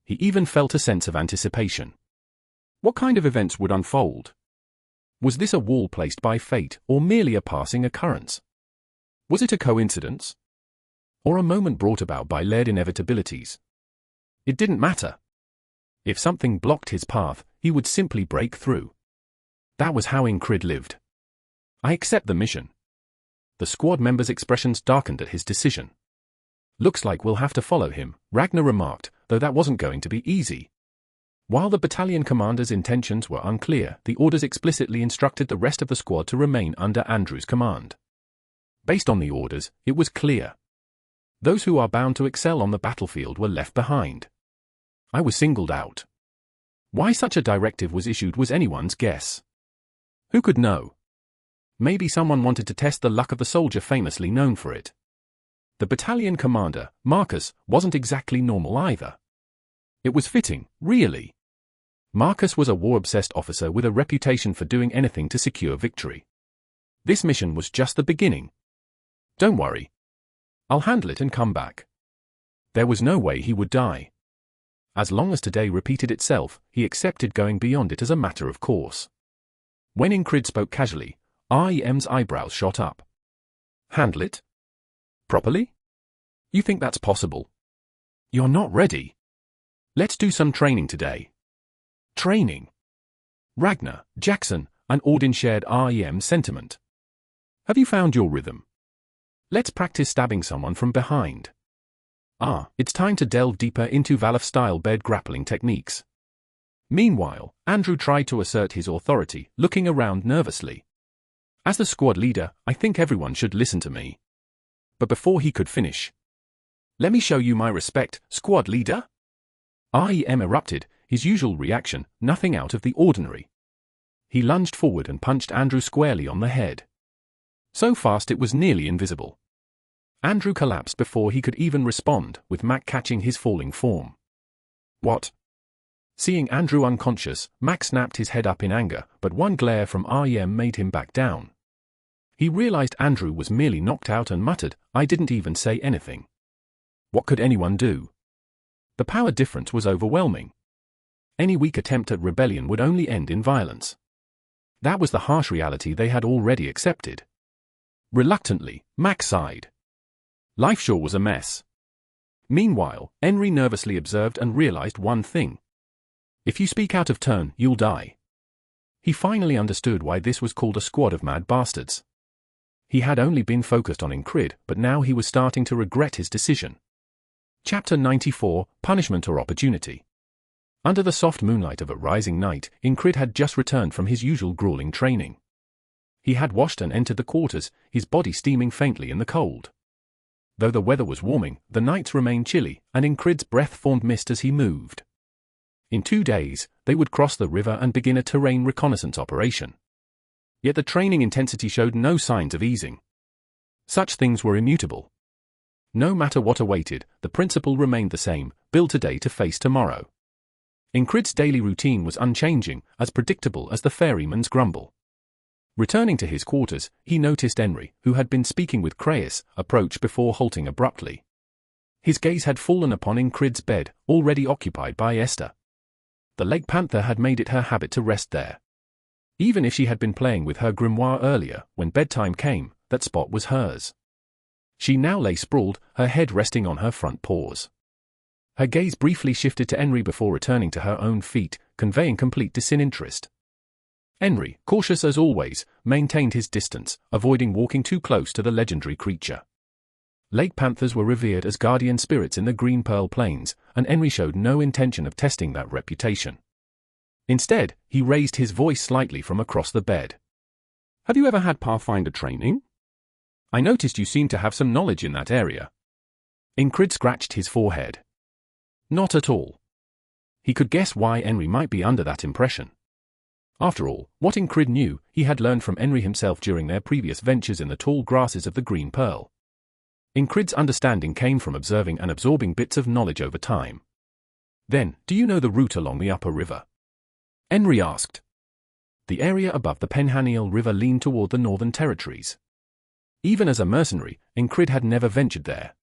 Speaker 1: He even felt a sense of anticipation. What kind of events would unfold? Was this a wall placed by fate, or merely a passing occurrence? Was it a coincidence? Or a moment brought about by layered inevitabilities? It didn't matter. If something blocked his path, he would simply break through. That was how Ingrid lived. I accept the mission. The squad members' expressions darkened at his decision. Looks like we'll have to follow him, Ragnar remarked, though that wasn't going to be easy. While the battalion commander's intentions were unclear, the orders explicitly instructed the rest of the squad to remain under Andrew's command. Based on the orders, it was clear. Those who are bound to excel on the battlefield were left behind. I was singled out. Why such a directive was issued was anyone's guess. Who could know? Maybe someone wanted to test the luck of the soldier famously known for it. The battalion commander, Marcus, wasn't exactly normal either. It was fitting, really. Marcus was a war-obsessed officer with a reputation for doing anything to secure victory. This mission was just the beginning. Don't worry. I'll handle it and come back. There was no way he would die. As long as today repeated itself, he accepted going beyond it as a matter of course. When Ingrid spoke casually, REM's eyebrows shot up. Handle it? Properly? You think that's possible? You're not ready. Let's do some training today. Training? Ragnar, Jackson, and Audin shared REM's sentiment. Have you found your rhythm? Let's practice stabbing someone from behind. It's time to delve deeper into Valaf-style bed grappling techniques. Meanwhile, Andrew tried to assert his authority, looking around nervously. As the squad leader, I think everyone should listen to me. But before he could finish, let me show you my respect, squad leader. REM erupted, his usual reaction, nothing out of the ordinary. He lunged forward and punched Andrew squarely on the head. So fast it was nearly invisible. Andrew collapsed before he could even respond, with Mac catching his falling form. What? Seeing Andrew unconscious, Mac snapped his head up in anger, but one glare from REM made him back down. He realized Andrew was merely knocked out and muttered, I didn't even say anything. What could anyone do? The power difference was overwhelming. Any weak attempt at rebellion would only end in violence. That was the harsh reality they had already accepted. Reluctantly, Mac sighed. Life sure was a mess. Meanwhile, Henry nervously observed and realized one thing. If you speak out of turn, you'll die. He finally understood why this was called a squad of mad bastards. He had only been focused on Ingrid, but now he was starting to regret his decision. Chapter 94, Punishment or Opportunity. Under the soft moonlight of a rising night, Ingrid had just returned from his usual grueling training. He had washed and entered the quarters, his body steaming faintly in the cold. Though the weather was warming, the nights remained chilly, and Ingrid's breath formed mist as he moved. In 2 days, they would cross the river and begin a terrain reconnaissance operation. Yet the training intensity showed no signs of easing. Such things were immutable. No matter what awaited, the principle remained the same, build today to face tomorrow. Ingrid's daily routine was unchanging, as predictable as the ferryman's grumble. Returning to his quarters, he noticed Henry, who had been speaking with Creus, approach before halting abruptly. His gaze had fallen upon Ingrid's bed, already occupied by Esther. The lake panther had made it her habit to rest there. Even if she had been playing with her grimoire earlier, when bedtime came, that spot was hers. She now lay sprawled, her head resting on her front paws. Her gaze briefly shifted to Henry before returning to her own feet, conveying complete disinterest. Henry, cautious as always, maintained his distance, avoiding walking too close to the legendary creature. Lake panthers were revered as guardian spirits in the Green Pearl Plains, and Henry showed no intention of testing that reputation. Instead, he raised his voice slightly from across the bed. "Have you ever had Pathfinder training? I noticed you seem to have some knowledge in that area." Ingrid scratched his forehead. Not at all. He could guess why Henry might be under that impression. After all, what Ingrid knew, he had learned from Henry himself during their previous ventures in the tall grasses of the Green Pearl. Ingrid's understanding came from observing and absorbing bits of knowledge over time. "Then, do you know the route along the upper river?" Henry asked. The area above the Penhaniel River leaned toward the Northern Territories. Even as a mercenary, Ingrid had never ventured there.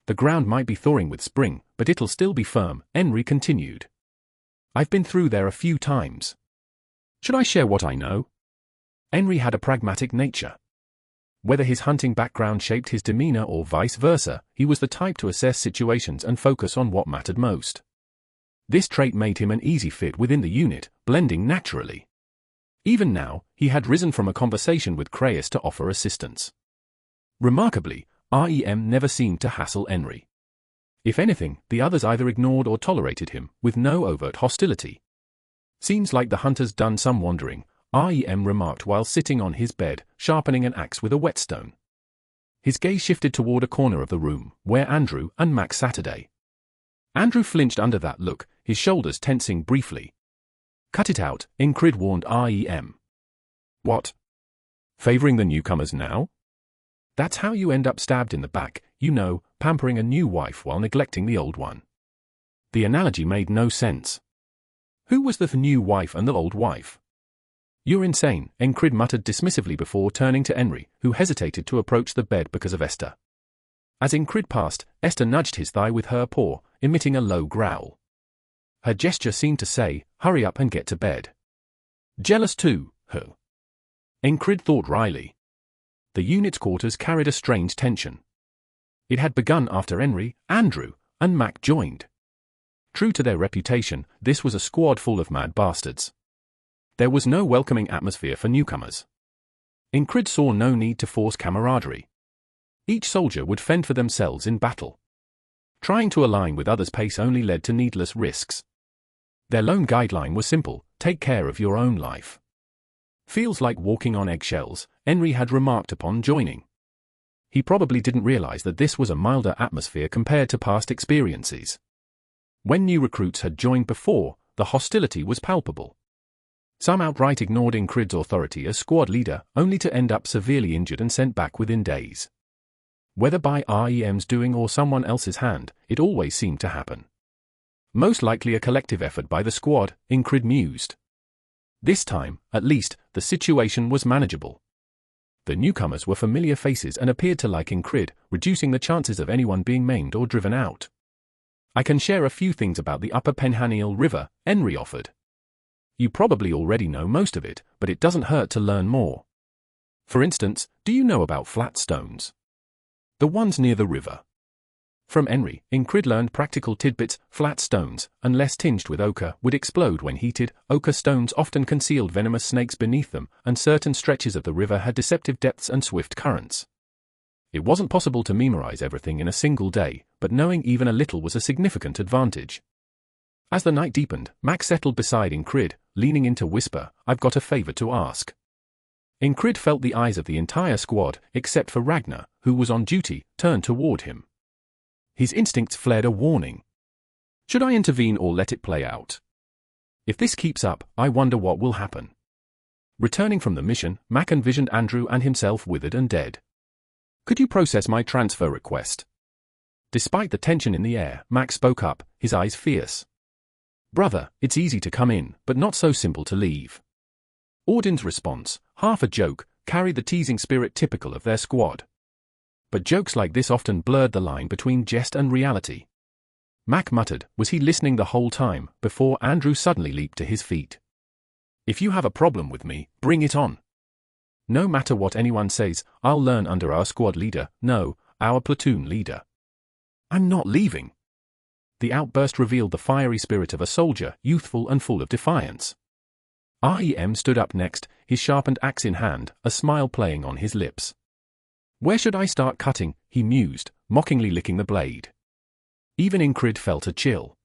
Speaker 1: "The ground might be thawing with spring, but it'll still be firm," Henry continued. "I've been through there a few times. Should I share what I know?" Henry had a pragmatic nature. Whether his hunting background shaped his demeanor or vice versa, he was the type to assess situations and focus on what mattered most. This trait made him an easy fit within the unit, blending naturally. Even now, he had risen from a conversation with Creyas to offer assistance. Remarkably, REM never seemed to hassle Henry. If anything, the others either ignored or tolerated him, with no overt hostility. "Seems like the hunter's done some wandering," REM remarked while sitting on his bed, sharpening an axe with a whetstone. His gaze shifted toward a corner of the room, where Andrew and Max Saturday. Andrew flinched under that look, his shoulders tensing briefly. "Cut it out," Ingrid warned REM. "What? Favoring the newcomers now? That's how you end up stabbed in the back, you know, pampering a new wife while neglecting the old one." The analogy made no sense. Who was the new wife and the old wife? "You're insane," Ingrid muttered dismissively before turning to Henry, who hesitated to approach the bed because of Esther. As Ingrid passed, Esther nudged his thigh with her paw, emitting a low growl. Her gesture seemed to say, "Hurry up and get to bed." "Jealous too, huh?" Ingrid thought wryly. The unit's quarters carried a strange tension. It had begun after Henry, Andrew, and Mac joined. True to their reputation, this was a squad full of mad bastards. There was no welcoming atmosphere for newcomers. Ingrid saw no need to force camaraderie. Each soldier would fend for themselves in battle. Trying to align with others' pace only led to needless risks. Their lone guideline was simple: take care of your own life. "Feels like walking on eggshells," Henry had remarked upon joining. He probably didn't realize that this was a milder atmosphere compared to past experiences. When new recruits had joined before, the hostility was palpable. Some outright ignored Ingrid's authority as squad leader, only to end up severely injured and sent back within days. Whether by REM's doing or someone else's hand, it always seemed to happen. Most likely a collective effort by the squad, Ingrid mused. This time, at least, the situation was manageable. The newcomers were familiar faces and appeared to like Ingrid, reducing the chances of anyone being maimed or driven out. "I can share a few things about the upper Penhaniel River," Henry offered. "You probably already know most of it, but it doesn't hurt to learn more. For instance, do you know about flat stones? The ones near the river." From Henry, Ingrid learned practical tidbits. Flat stones, unless tinged with ochre, would explode when heated. Ochre stones often concealed venomous snakes beneath them, and certain stretches of the river had deceptive depths and swift currents. It wasn't possible to memorize everything in a single day, but knowing even a little was a significant advantage. As the night deepened, Max settled beside Ingrid, leaning in to whisper, "I've got a favor to ask." Ingrid felt the eyes of the entire squad, except for Ragnar, who was on duty, turned toward him. His instincts flared a warning. Should I intervene or let it play out? If this keeps up, I wonder what will happen. Returning from the mission, Mac envisioned Andrew and himself withered and dead. "Could you process my transfer request?" Despite the tension in the air, Mac spoke up, his eyes fierce. "Brother, it's easy to come in, but not so simple to leave." Audin's response, half a joke, carried the teasing spirit typical of their squad. But jokes like this often blurred the line between jest and reality. Mac muttered, was he listening the whole time, before Andrew suddenly leaped to his feet. "If you have a problem with me, bring it on. No matter what anyone says, I'll learn under our squad leader, no, our platoon leader. I'm not leaving." the outburst revealed the fiery spirit of a soldier, youthful and full of defiance. REM stood up next, his sharpened axe in hand, a smile playing on his lips. "Where should I start cutting?" he mused, mockingly licking the blade. Even Ingrid felt a chill.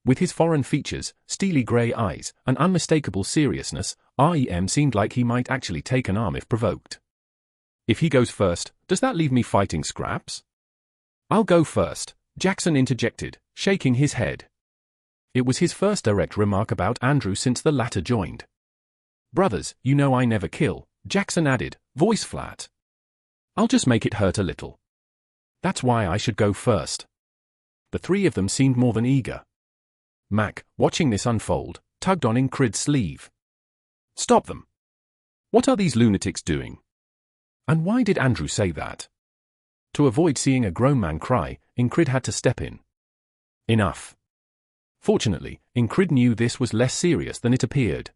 Speaker 1: With his foreign features, steely grey eyes, and unmistakable seriousness, REM seemed like he might actually take an arm if provoked. "If he goes first, does that leave me fighting scraps?" "I'll go first," Jackson interjected, shaking his head. It was his first direct remark about Andrew since the latter joined. "Brothers, you know I never kill," Jackson added, voice flat. "I'll just make it hurt a little. That's why I should go first." The three of them seemed more than eager. Mac, watching this unfold, tugged on Ingrid's sleeve. "Stop them! What are these lunatics doing? And why did Andrew say that?" To avoid seeing a grown man cry, Ingrid had to step in. "Enough." Fortunately, Ingrid knew this was less serious than it appeared.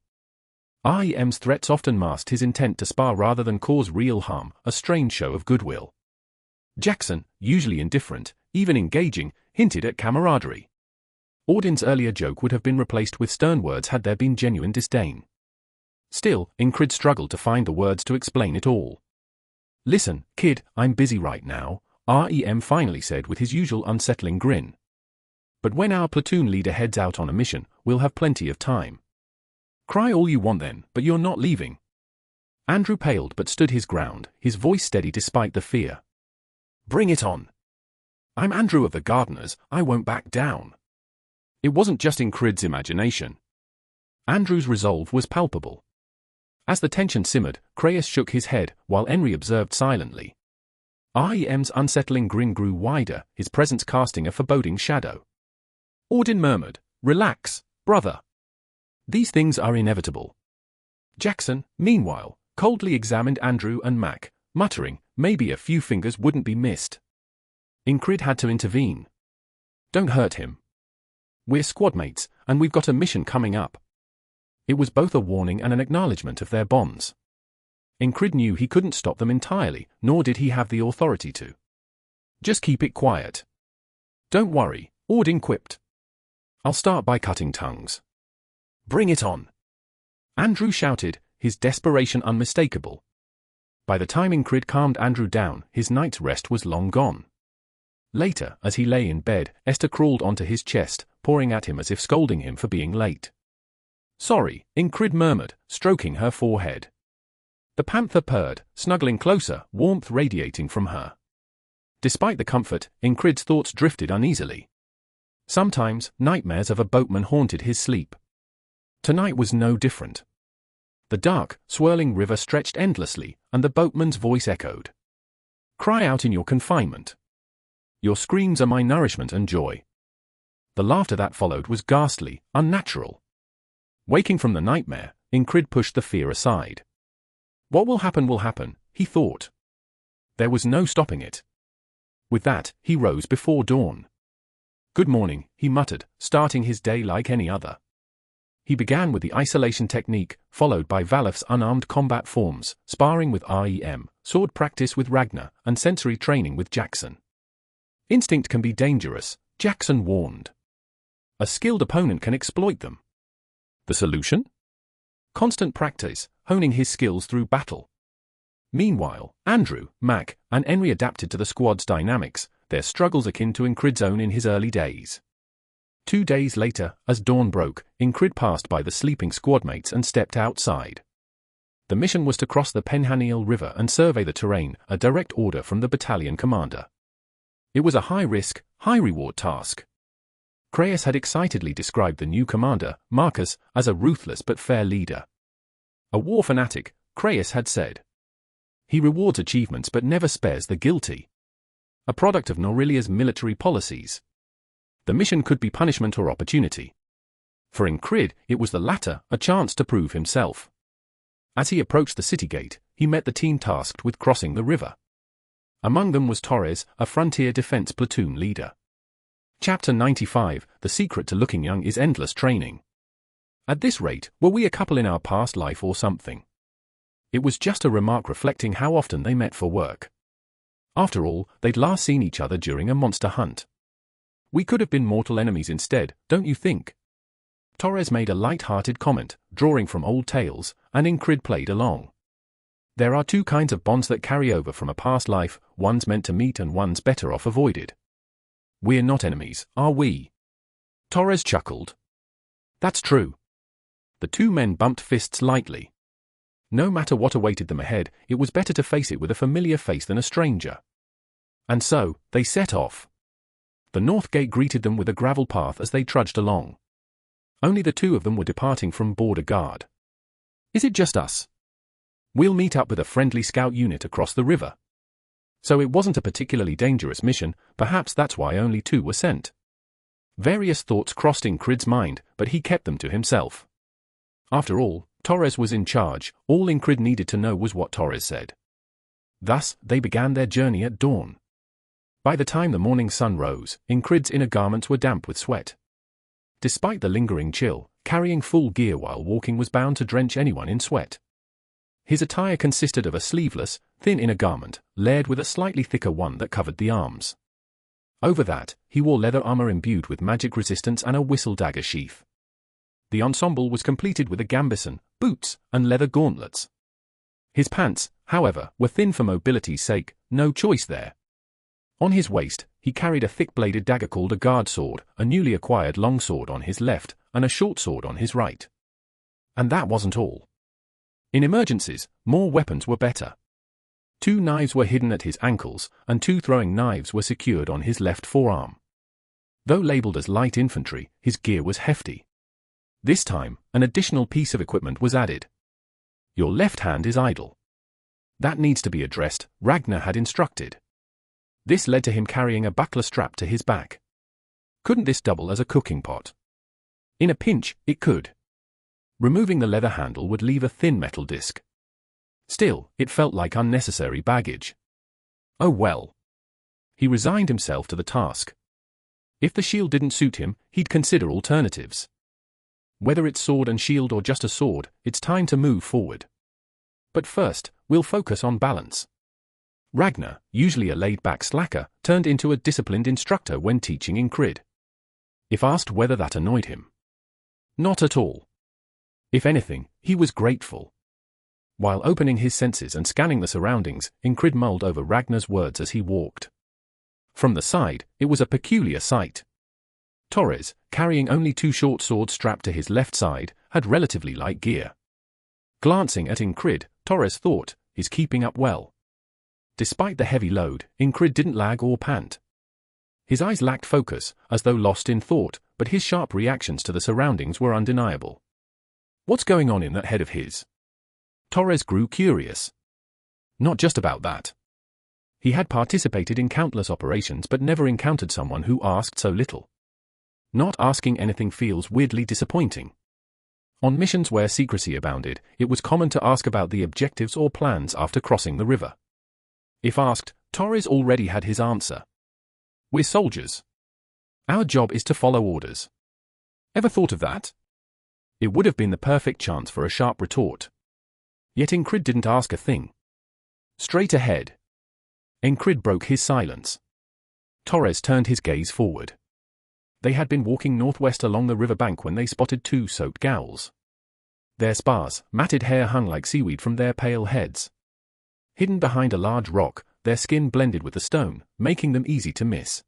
Speaker 1: REM's threats often masked his intent to spar rather than cause real harm, a strange show of goodwill. Jackson, usually indifferent, even engaging, hinted at camaraderie. Audin's earlier joke would have been replaced with stern words had there been genuine disdain. Still, Ingrid struggled to find the words to explain it all. "Listen, kid, I'm busy right now," REM finally said with his usual unsettling grin. "But when our platoon leader heads out on a mission, we'll have plenty of time. Cry all you want then, but you're not leaving." Andrew paled but stood his ground, his voice steady despite the fear. "Bring it on. I'm Andrew of the Gardeners, I won't back down." It wasn't just Ingrid's imagination. Andrew's resolve was palpable. As the tension simmered, Creyas shook his head, while Henry observed silently. REM's unsettling grin grew wider, his presence casting a foreboding shadow. Audin murmured, "Relax, brother. These things are inevitable." Jackson, meanwhile, coldly examined Andrew and Mac, muttering, maybe a few fingers wouldn't be missed. Ingrid had to intervene. "Don't hurt him. We're squadmates, and we've got a mission coming up." It was both a warning and an acknowledgement of their bonds. Ingrid knew he couldn't stop them entirely, nor did he have the authority to. "Just keep it quiet." "Don't worry," Audin quipped. "I'll start by cutting tongues." "Bring it on!" Andrew shouted, his desperation unmistakable. By the time Ingrid calmed Andrew down, his night's rest was long gone. Later, as he lay in bed, Esther crawled onto his chest, pawing at him as if scolding him for being late. "Sorry," Ingrid murmured, stroking her forehead. The panther purred, snuggling closer, warmth radiating from her. Despite the comfort, Ingrid's thoughts drifted uneasily. Sometimes, nightmares of a boatman haunted his sleep. Tonight was no different. The dark, swirling river stretched endlessly, and the boatman's voice echoed. "Cry out in your confinement. Your screams are my nourishment and joy." The laughter that followed was ghastly, unnatural. Waking from the nightmare, Ingrid pushed the fear aside. What will happen, he thought. There was no stopping it. With that, he rose before dawn. "Good morning," he muttered, starting his day like any other. He began with the isolation technique, followed by Valif's unarmed combat forms, sparring with REM, sword practice with Ragnar, and sensory training with Jackson. Instinct can be dangerous, Jackson warned. A skilled opponent can exploit them. The solution? Constant practice, honing his skills through battle. Meanwhile, Andrew, Mac, and Henry adapted to the squad's dynamics, their struggles akin to Ingrid's own in his early days. 2 days later, as dawn broke, Ingrid passed by the sleeping squadmates and stepped outside. The mission was to cross the Penhaniel River and survey the terrain, a direct order from the battalion commander. It was a high-risk, high-reward task. Creyas had excitedly described the new commander, Marcus, as a ruthless but fair leader. A war fanatic, Creyas had said. He rewards achievements but never spares the guilty. A product of Norilia's military policies. The mission could be punishment or opportunity. For Ingrid, it was the latter, a chance to prove himself. As he approached the city gate, he met the team tasked with crossing the river. Among them was Torres, a frontier defense platoon leader. Chapter 95, The Secret to Looking Young is Endless Training. At this rate, were we a couple in our past life or something? It was just a remark reflecting how often they met for work. After all, they'd last seen each other during a monster hunt. We could have been mortal enemies instead, don't you think? Torres made a light-hearted comment, drawing from old tales, and Ingrid played along. There are two kinds of bonds that carry over from a past life, one's meant to meet and one's better off avoided. We're not enemies, are we? Torres chuckled. That's true. The two men bumped fists lightly. No matter what awaited them ahead, it was better to face it with a familiar face than a stranger. And so, they set off. The north gate greeted them with a gravel path as they trudged along. Only the two of them were departing from border guard. Is it just us? We'll meet up with a friendly scout unit across the river. So it wasn't a particularly dangerous mission, perhaps that's why only two were sent. Various thoughts crossed Ingrid's mind, but he kept them to himself. After all, Torres was in charge, all Ingrid needed to know was what Torres said. Thus, they began their journey at dawn. By the time the morning sun rose, Ingrid's inner garments were damp with sweat. Despite the lingering chill, carrying full gear while walking was bound to drench anyone in sweat. His attire consisted of a sleeveless, thin inner garment, layered with a slightly thicker one that covered the arms. Over that, he wore leather armor imbued with magic resistance and a whistle dagger sheath. The ensemble was completed with a gambeson, boots, and leather gauntlets. His pants, however, were thin for mobility's sake, no choice there. On his waist, he carried a thick-bladed dagger called a guard sword, a newly acquired longsword on his left, and a short sword on his right. And that wasn't all. In emergencies, more weapons were better. 2 knives were hidden at his ankles, and 2 throwing knives were secured on his left forearm. Though labeled as light infantry, his gear was hefty. This time, an additional piece of equipment was added. Your left hand is idle. That needs to be addressed, Ragnar had instructed. This led to him carrying a buckler strapped to his back. Couldn't this double as a cooking pot? In a pinch, it could. Removing the leather handle would leave a thin metal disc. Still, it felt like unnecessary baggage. Oh well. He resigned himself to the task. If the shield didn't suit him, he'd consider alternatives. Whether it's sword and shield or just a sword, it's time to move forward. But first, we'll focus on balance. Ragnar, usually a laid-back slacker, turned into a disciplined instructor when teaching Ingrid. If asked whether that annoyed him. Not at all. If anything, he was grateful. While opening his senses and scanning the surroundings, Ingrid mulled over Ragnar's words as he walked. From the side, it was a peculiar sight. Torres, carrying only 2 short swords strapped to his left side, had relatively light gear. Glancing at Ingrid, Torres thought, he's keeping up well. Despite the heavy load, Ingrid didn't lag or pant. His eyes lacked focus, as though lost in thought, but his sharp reactions to the surroundings were undeniable. What's going on in that head of his? Torres grew curious. Not just about that. He had participated in countless operations but never encountered someone who asked so little. Not asking anything feels weirdly disappointing. On missions where secrecy abounded, it was common to ask about the objectives or plans after crossing the river. If asked, Torres already had his answer. We're soldiers. Our job is to follow orders. Ever thought of that? It would have been the perfect chance for a sharp retort. Yet Ingrid didn't ask a thing. Straight ahead. Ingrid broke his silence. Torres turned his gaze forward. They had been walking northwest along the riverbank when they spotted 2 soaked gals. Their sparse, matted hair hung like seaweed from their pale heads. Hidden behind a large rock, their skin blended with the stone, making them easy to miss.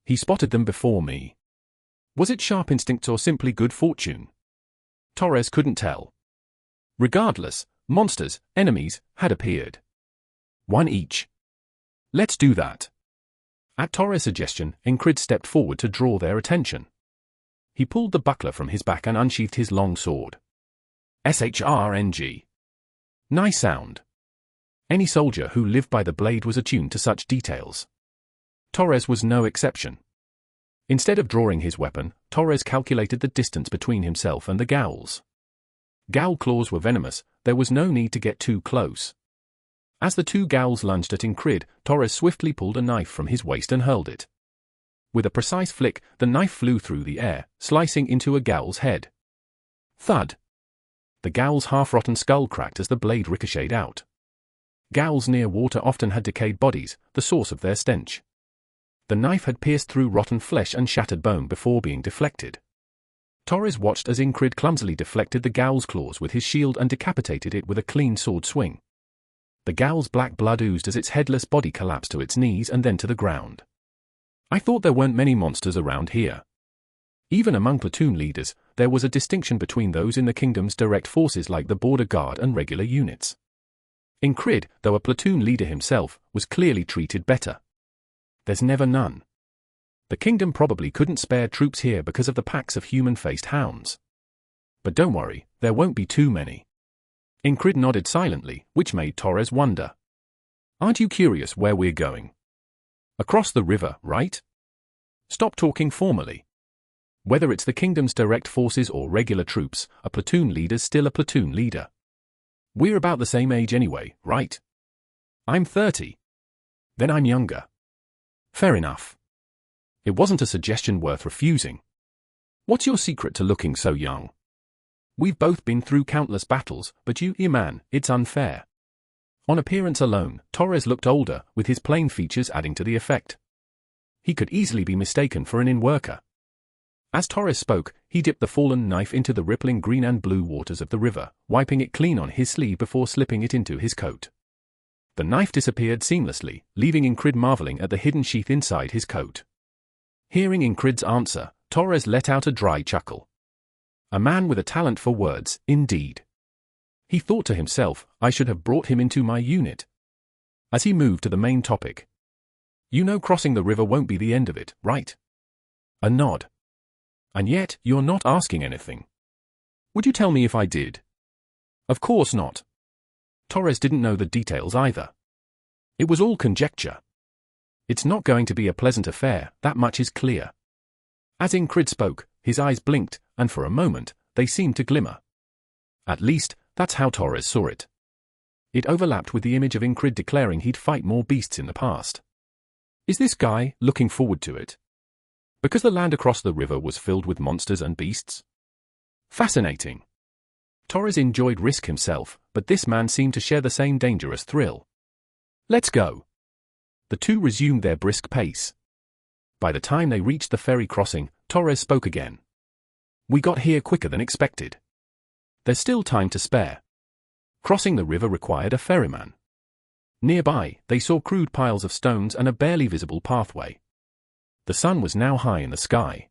Speaker 1: He spotted them before me. Was it sharp instincts or simply good fortune? Torres couldn't tell. Regardless, monsters, enemies, had appeared. 1 each. Let's do that. At Torres' suggestion, Ingrid stepped forward to draw their attention. He pulled the buckler from his back and unsheathed his long sword. SHRNG. Nice sound. Any soldier who lived by the blade was attuned to such details. Torres was no exception. Instead of drawing his weapon, Torres calculated the distance between himself and the gals. Gal claws were venomous, there was no need to get too close. As the 2 gals lunged at Ingrid, Torres swiftly pulled a knife from his waist and hurled it. With a precise flick, the knife flew through the air, slicing into a gal's head. Thud! The gal's half-rotten skull cracked as the blade ricocheted out. Gals near water often had decayed bodies, the source of their stench. The knife had pierced through rotten flesh and shattered bone before being deflected. Torres watched as Ingrid clumsily deflected the Gowl's claws with his shield and decapitated it with a clean sword swing. The Gowl's black blood oozed as its headless body collapsed to its knees and then to the ground. I thought there weren't many monsters around here. Even among platoon leaders, there was a distinction between those in the kingdom's direct forces like the border guard and regular units. Ingrid, though a platoon leader himself, was clearly treated better. There's never none. The kingdom probably couldn't spare troops here because of the packs of human-faced hounds. But don't worry, there won't be too many. Ingrid nodded silently, which made Torres wonder. Aren't you curious where we're going? Across the river, right? Stop talking formally. Whether it's the kingdom's direct forces or regular troops, a platoon leader's still a platoon leader. We're about the same age anyway, right? I'm 30. Then I'm younger. Fair enough. It wasn't a suggestion worth refusing. What's your secret to looking so young? We've both been through countless battles, but man, it's unfair. On appearance alone, Torres looked older, with his plain features adding to the effect. He could easily be mistaken for an in-worker. As Torres spoke, he dipped the fallen knife into the rippling green and blue waters of the river, wiping it clean on his sleeve before slipping it into his coat. The knife disappeared seamlessly, leaving Ingrid marveling at the hidden sheath inside his coat. Hearing Ingrid's answer, Torres let out a dry chuckle. A man with a talent for words, indeed. He thought to himself, I should have brought him into my unit. As he moved to the main topic. You know crossing the river won't be the end of it, right? A nod. And yet, you're not asking anything. Would you tell me if I did? Of course not. Torres didn't know the details either. It was all conjecture. It's not going to be a pleasant affair, that much is clear. As Ingrid spoke, his eyes blinked, and for a moment, they seemed to glimmer. At least, that's how Torres saw it. It overlapped with the image of Ingrid declaring he'd fight more beasts in the past. Is this guy looking forward to it? Because the land across the river was filled with monsters and beasts? Fascinating. Torres enjoyed risk himself, but this man seemed to share the same dangerous thrill. Let's go. The two resumed their brisk pace. By the time they reached the ferry crossing, Torres spoke again. We got here quicker than expected. There's still time to spare. Crossing the river required a ferryman. Nearby, they saw crude piles of stones and a barely visible pathway. The sun was now high in the sky.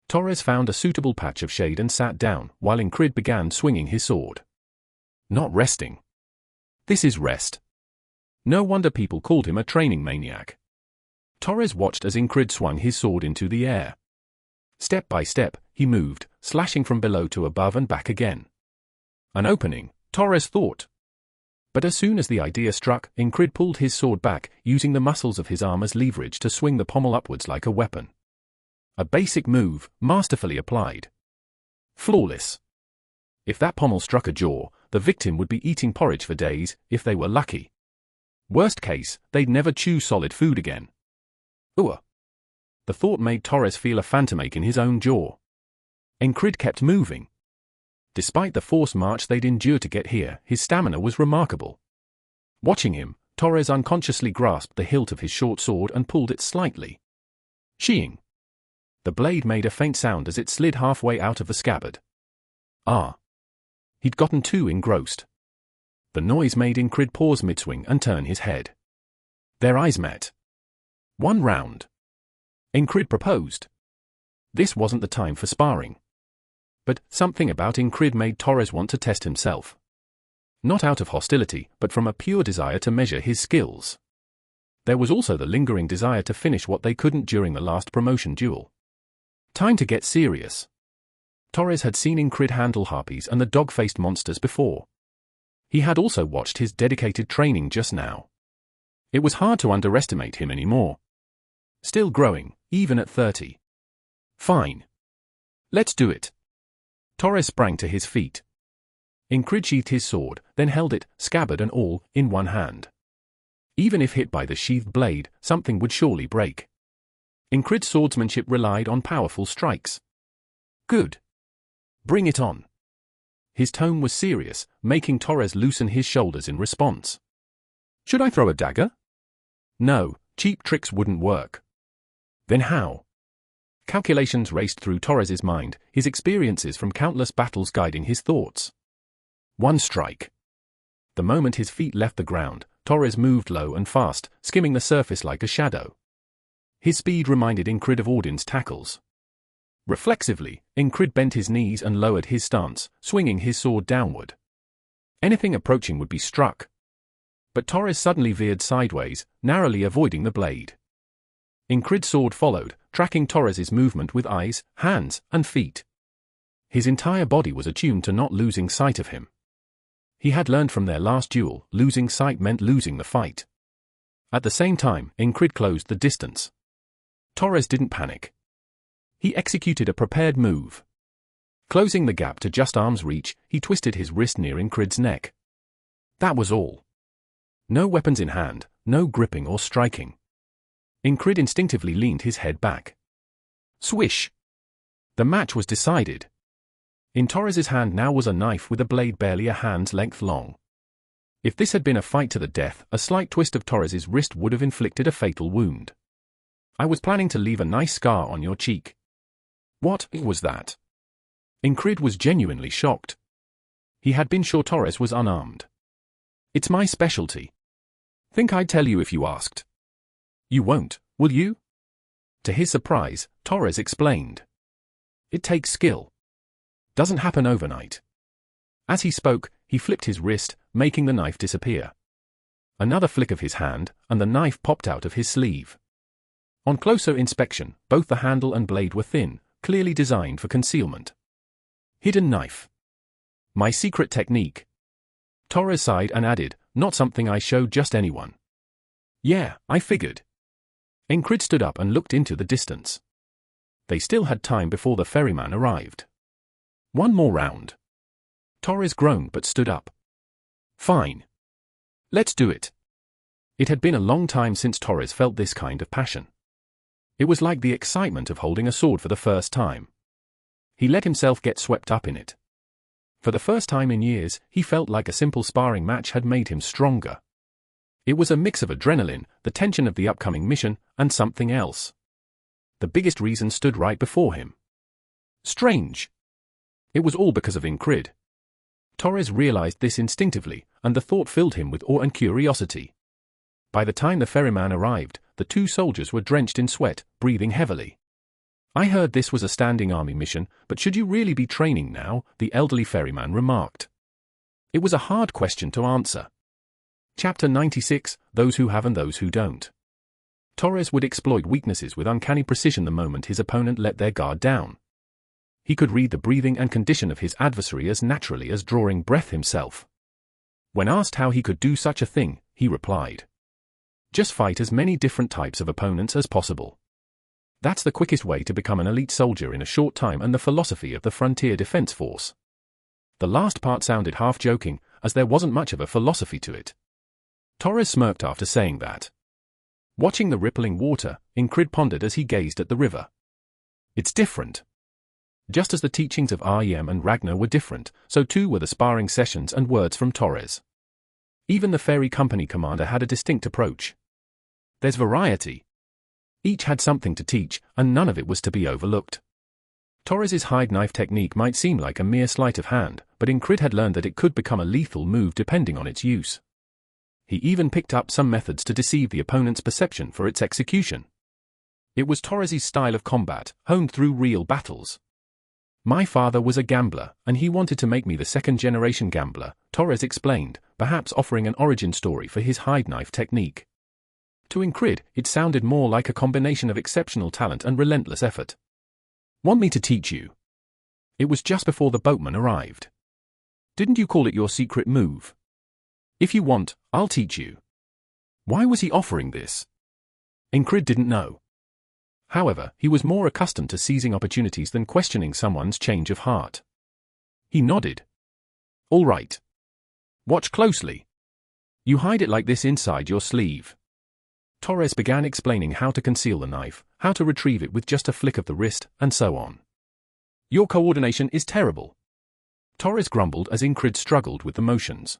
Speaker 1: Torres found a suitable patch of shade and sat down, while Ingrid began swinging his sword. Not resting. This is rest. No wonder people called him a training maniac. Torres watched as Ingrid swung his sword into the air. Step by step, he moved, slashing from below to above and back again. An opening, Torres thought. But as soon as the idea struck, Ingrid pulled his sword back, using the muscles of his arm as leverage to swing the pommel upwards like a weapon. A basic move, masterfully applied. Flawless. If that pommel struck a jaw, the victim would be eating porridge for days, if they were lucky. Worst case, they'd never chew solid food again. Ooh. The thought made Torres feel a phantom ache in his own jaw. Ingrid kept moving. Despite the forced march they'd endured to get here, his stamina was remarkable. Watching him, Torres unconsciously grasped the hilt of his short sword and pulled it slightly. Sheeing. The blade made a faint sound as it slid halfway out of the scabbard. Ah. He'd gotten too engrossed. The noise made Ingrid pause mid-swing and turn his head. Their eyes met. 1 round. Ingrid proposed. This wasn't the time for sparring. But something about Ingrid made Torres want to test himself. Not out of hostility, but from a pure desire to measure his skills. There was also the lingering desire to finish what they couldn't during the last promotion duel. Time to get serious. Torres had seen Ingrid handle harpies and the dog-faced monsters before. He had also watched his dedicated training just now. It was hard to underestimate him anymore. Still growing, even at 30. Fine. Let's do it. Torres sprang to his feet. Ingrid sheathed his sword, then held it, scabbard and all, in one hand. Even if hit by the sheathed blade, something would surely break. Ingrid's swordsmanship relied on powerful strikes. Good. Bring it on. His tone was serious, making Torres loosen his shoulders in response. Should I throw a dagger? No, cheap tricks wouldn't work. Then how? Calculations raced through Torres's mind, his experiences from countless battles guiding his thoughts. One strike. The moment his feet left the ground, Torres moved low and fast, skimming the surface like a shadow. His speed reminded Ingrid of Odin's tackles. Reflexively, Ingrid bent his knees and lowered his stance, swinging his sword downward. Anything approaching would be struck. But Torres suddenly veered sideways, narrowly avoiding the blade. Ingrid's sword followed, tracking Torres's movement with eyes, hands, and feet. His entire body was attuned to not losing sight of him. He had learned from their last duel, losing sight meant losing the fight. At the same time, Ingrid closed the distance. Torres didn't panic. He executed a prepared move. Closing the gap to just arm's reach, he twisted his wrist near Ingrid's neck. That was all. No weapons in hand, no gripping or striking. Ingrid instinctively leaned his head back. Swish! The match was decided. In Torres's hand now was a knife with a blade barely a hand's length long. If this had been a fight to the death, a slight twist of Torres's wrist would have inflicted a fatal wound. I was planning to leave a nice scar on your cheek. What was that? Ingrid was genuinely shocked. He had been sure Torres was unarmed. It's my specialty. Think I'd tell you if you asked. You won't, will you? To his surprise, Torres explained. It takes skill. Doesn't happen overnight. As he spoke, he flipped his wrist, making the knife disappear. Another flick of his hand, and the knife popped out of his sleeve. On closer inspection, both the handle and blade were thin, clearly designed for concealment. Hidden knife. My secret technique. Torres sighed and added, not something I show just anyone. Yeah, I figured. Ingrid stood up and looked into the distance. They still had time before the ferryman arrived. One more round. Torres groaned but stood up. Fine. Let's do it. It had been a long time since Torres felt this kind of passion. It was like the excitement of holding a sword for the first time. He let himself get swept up in it. For the first time in years, he felt like a simple sparring match had made him stronger. It was a mix of adrenaline, the tension of the upcoming mission, and something else. The biggest reason stood right before him. Strange. It was all because of Ingrid. Torres realized this instinctively, and the thought filled him with awe and curiosity. By the time the ferryman arrived, the two soldiers were drenched in sweat, breathing heavily. I heard this was a standing army mission, but should you really be training now? The elderly ferryman remarked. It was a hard question to answer. Chapter 96, Those Who Have and Those Who Don't. Torres would exploit weaknesses with uncanny precision the moment his opponent let their guard down. He could read the breathing and condition of his adversary as naturally as drawing breath himself. When asked how he could do such a thing, he replied, just fight as many different types of opponents as possible. That's the quickest way to become an elite soldier in a short time and the philosophy of the Frontier Defense Force. The last part sounded half joking, as there wasn't much of a philosophy to it. Torres smirked after saying that. Watching the rippling water, Ingrid pondered as he gazed at the river. It's different. Just as the teachings of REM and Ragnar were different, so too were the sparring sessions and words from Torres. Even the ferry company commander had a distinct approach. There's variety. Each had something to teach, and none of it was to be overlooked. Torres's hide knife technique might seem like a mere sleight of hand, but Ingrid had learned that it could become a lethal move depending on its use. He even picked up some methods to deceive the opponent's perception for its execution. It was Torres's style of combat, honed through real battles. My father was a gambler, and he wanted to make me the second-generation gambler, Torres explained, perhaps offering an origin story for his hide knife technique. To Ingrid, it sounded more like a combination of exceptional talent and relentless effort. Want me to teach you? It was just before the boatman arrived. Didn't you call it your secret move? If you want, I'll teach you. Why was he offering this? Ingrid didn't know. However, he was more accustomed to seizing opportunities than questioning someone's change of heart. He nodded. All right. Watch closely. You hide it like this inside your sleeve. Torres began explaining how to conceal the knife, how to retrieve it with just a flick of the wrist, and so on. Your coordination is terrible. Torres grumbled as Ingrid struggled with the motions.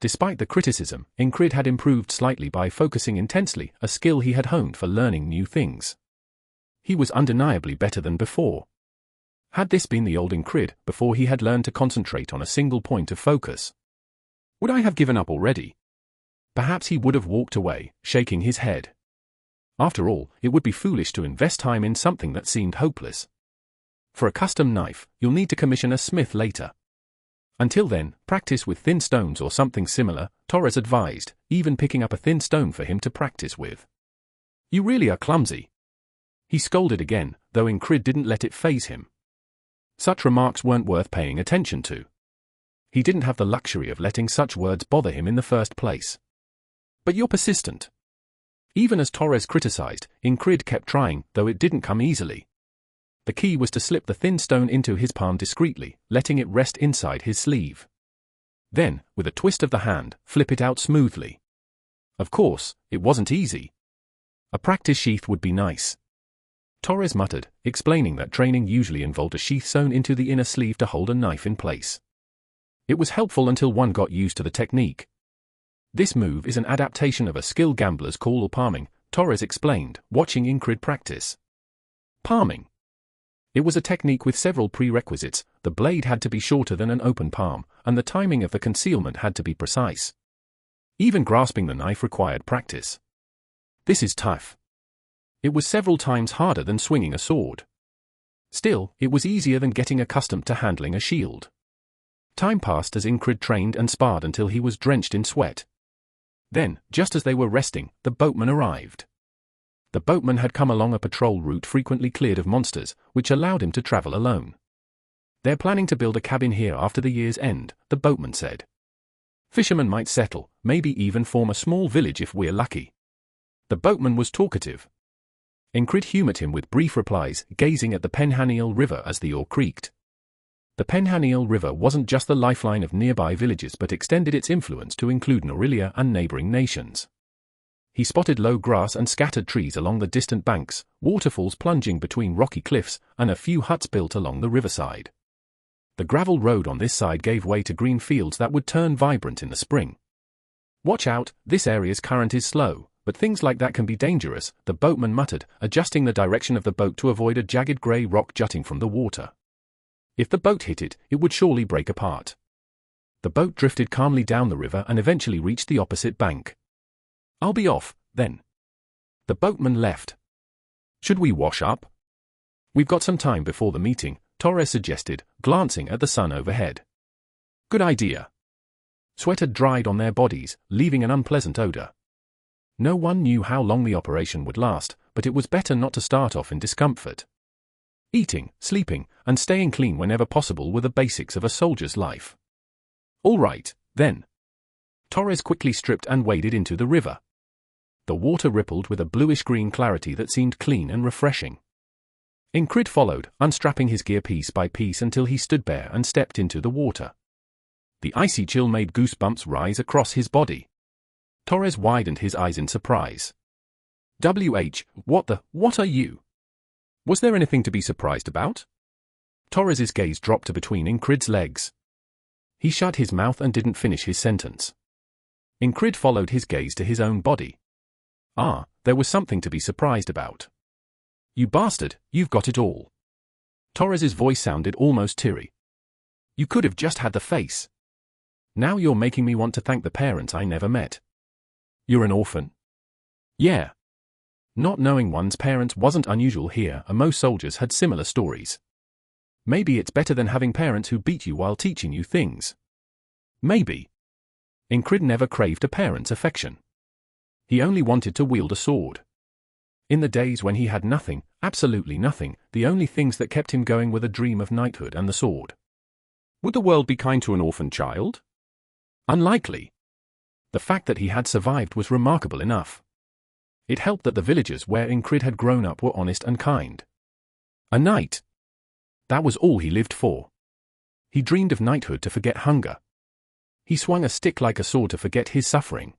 Speaker 1: Despite the criticism, Ingrid had improved slightly by focusing intensely, a skill he had honed for learning new things. He was undeniably better than before. Had this been the old Incrid, before he had learned to concentrate on a single point of focus? Would I have given up already? Perhaps he would have walked away, shaking his head. After all, it would be foolish to invest time in something that seemed hopeless. For a custom knife, you'll need to commission a smith later. Until then, practice with thin stones or something similar, Torres advised, even picking up a thin stone for him to practice with. You really are clumsy. He scolded again, though Incrid didn't let it faze him. Such remarks weren't worth paying attention to. He didn't have the luxury of letting such words bother him in the first place. But you're persistent. Even as Torres criticized, Incrid kept trying, though it didn't come easily. The key was to slip the thin stone into his palm discreetly, letting it rest inside his sleeve. Then, with a twist of the hand, flip it out smoothly. Of course, it wasn't easy. A practice sheath would be nice. Torres muttered, explaining that training usually involved a sheath sewn into the inner sleeve to hold a knife in place. It was helpful until one got used to the technique. This move is an adaptation of a skill gambler's call or palming, Torres explained, watching Incrid practice. Palming. It was a technique with several prerequisites. The blade had to be shorter than an open palm, and the timing of the concealment had to be precise. Even grasping the knife required practice. This is tough. It was several times harder than swinging a sword. Still, it was easier than getting accustomed to handling a shield. Time passed as Incrid trained and sparred until he was drenched in sweat. Then, just as they were resting, the boatman arrived. The boatman had come along a patrol route frequently cleared of monsters, which allowed him to travel alone. They're planning to build a cabin here after the year's end, the boatman said. Fishermen might settle, maybe even form a small village if we're lucky. The boatman was talkative. Incrid humored him with brief replies, gazing at the Penhaniel River as the oar creaked. The Penhaniel River wasn't just the lifeline of nearby villages but extended its influence to include Norelia and neighboring nations. He spotted low grass and scattered trees along the distant banks, waterfalls plunging between rocky cliffs, and a few huts built along the riverside. The gravel road on this side gave way to green fields that would turn vibrant in the spring. Watch out, this area's current is slow, but things like that can be dangerous, the boatman muttered, adjusting the direction of the boat to avoid a jagged grey rock jutting from the water. If the boat hit it, it would surely break apart. The boat drifted calmly down the river and eventually reached the opposite bank. I'll be off, then. The boatman left. Should we wash up? We've got some time before the meeting, Torres suggested, glancing at the sun overhead. Good idea. Sweat had dried on their bodies, leaving an unpleasant odor. No one knew how long the operation would last, but it was better not to start off in discomfort. Eating, sleeping, and staying clean whenever possible were the basics of a soldier's life. All right, then. Torres quickly stripped and waded into the river. The water rippled with a bluish-green clarity that seemed clean and refreshing. Incrid followed, unstrapping his gear piece by piece until he stood bare and stepped into the water. The icy chill made goosebumps rise across his body. Torres widened his eyes in surprise. What are you? Was there anything to be surprised about? Torres's gaze dropped to between Incrid's legs. He shut his mouth and didn't finish his sentence. Incrid followed his gaze to his own body. There was something to be surprised about. You bastard, you've got it all. Torres's voice sounded almost teary. You could have just had the face. Now you're making me want to thank the parents I never met. You're an orphan? Yeah. Not knowing one's parents wasn't unusual here, and most soldiers had similar stories. Maybe it's better than having parents who beat you while teaching you things. Maybe. Incrid never craved a parent's affection. He only wanted to wield a sword. In the days when he had nothing, absolutely nothing, the only things that kept him going were the dream of knighthood and the sword. Would the world be kind to an orphan child? Unlikely. The fact that he had survived was remarkable enough. It helped that the villagers where Incrid had grown up were honest and kind. A knight. That was all he lived for. He dreamed of knighthood to forget hunger. He swung a stick like a sword to forget his suffering.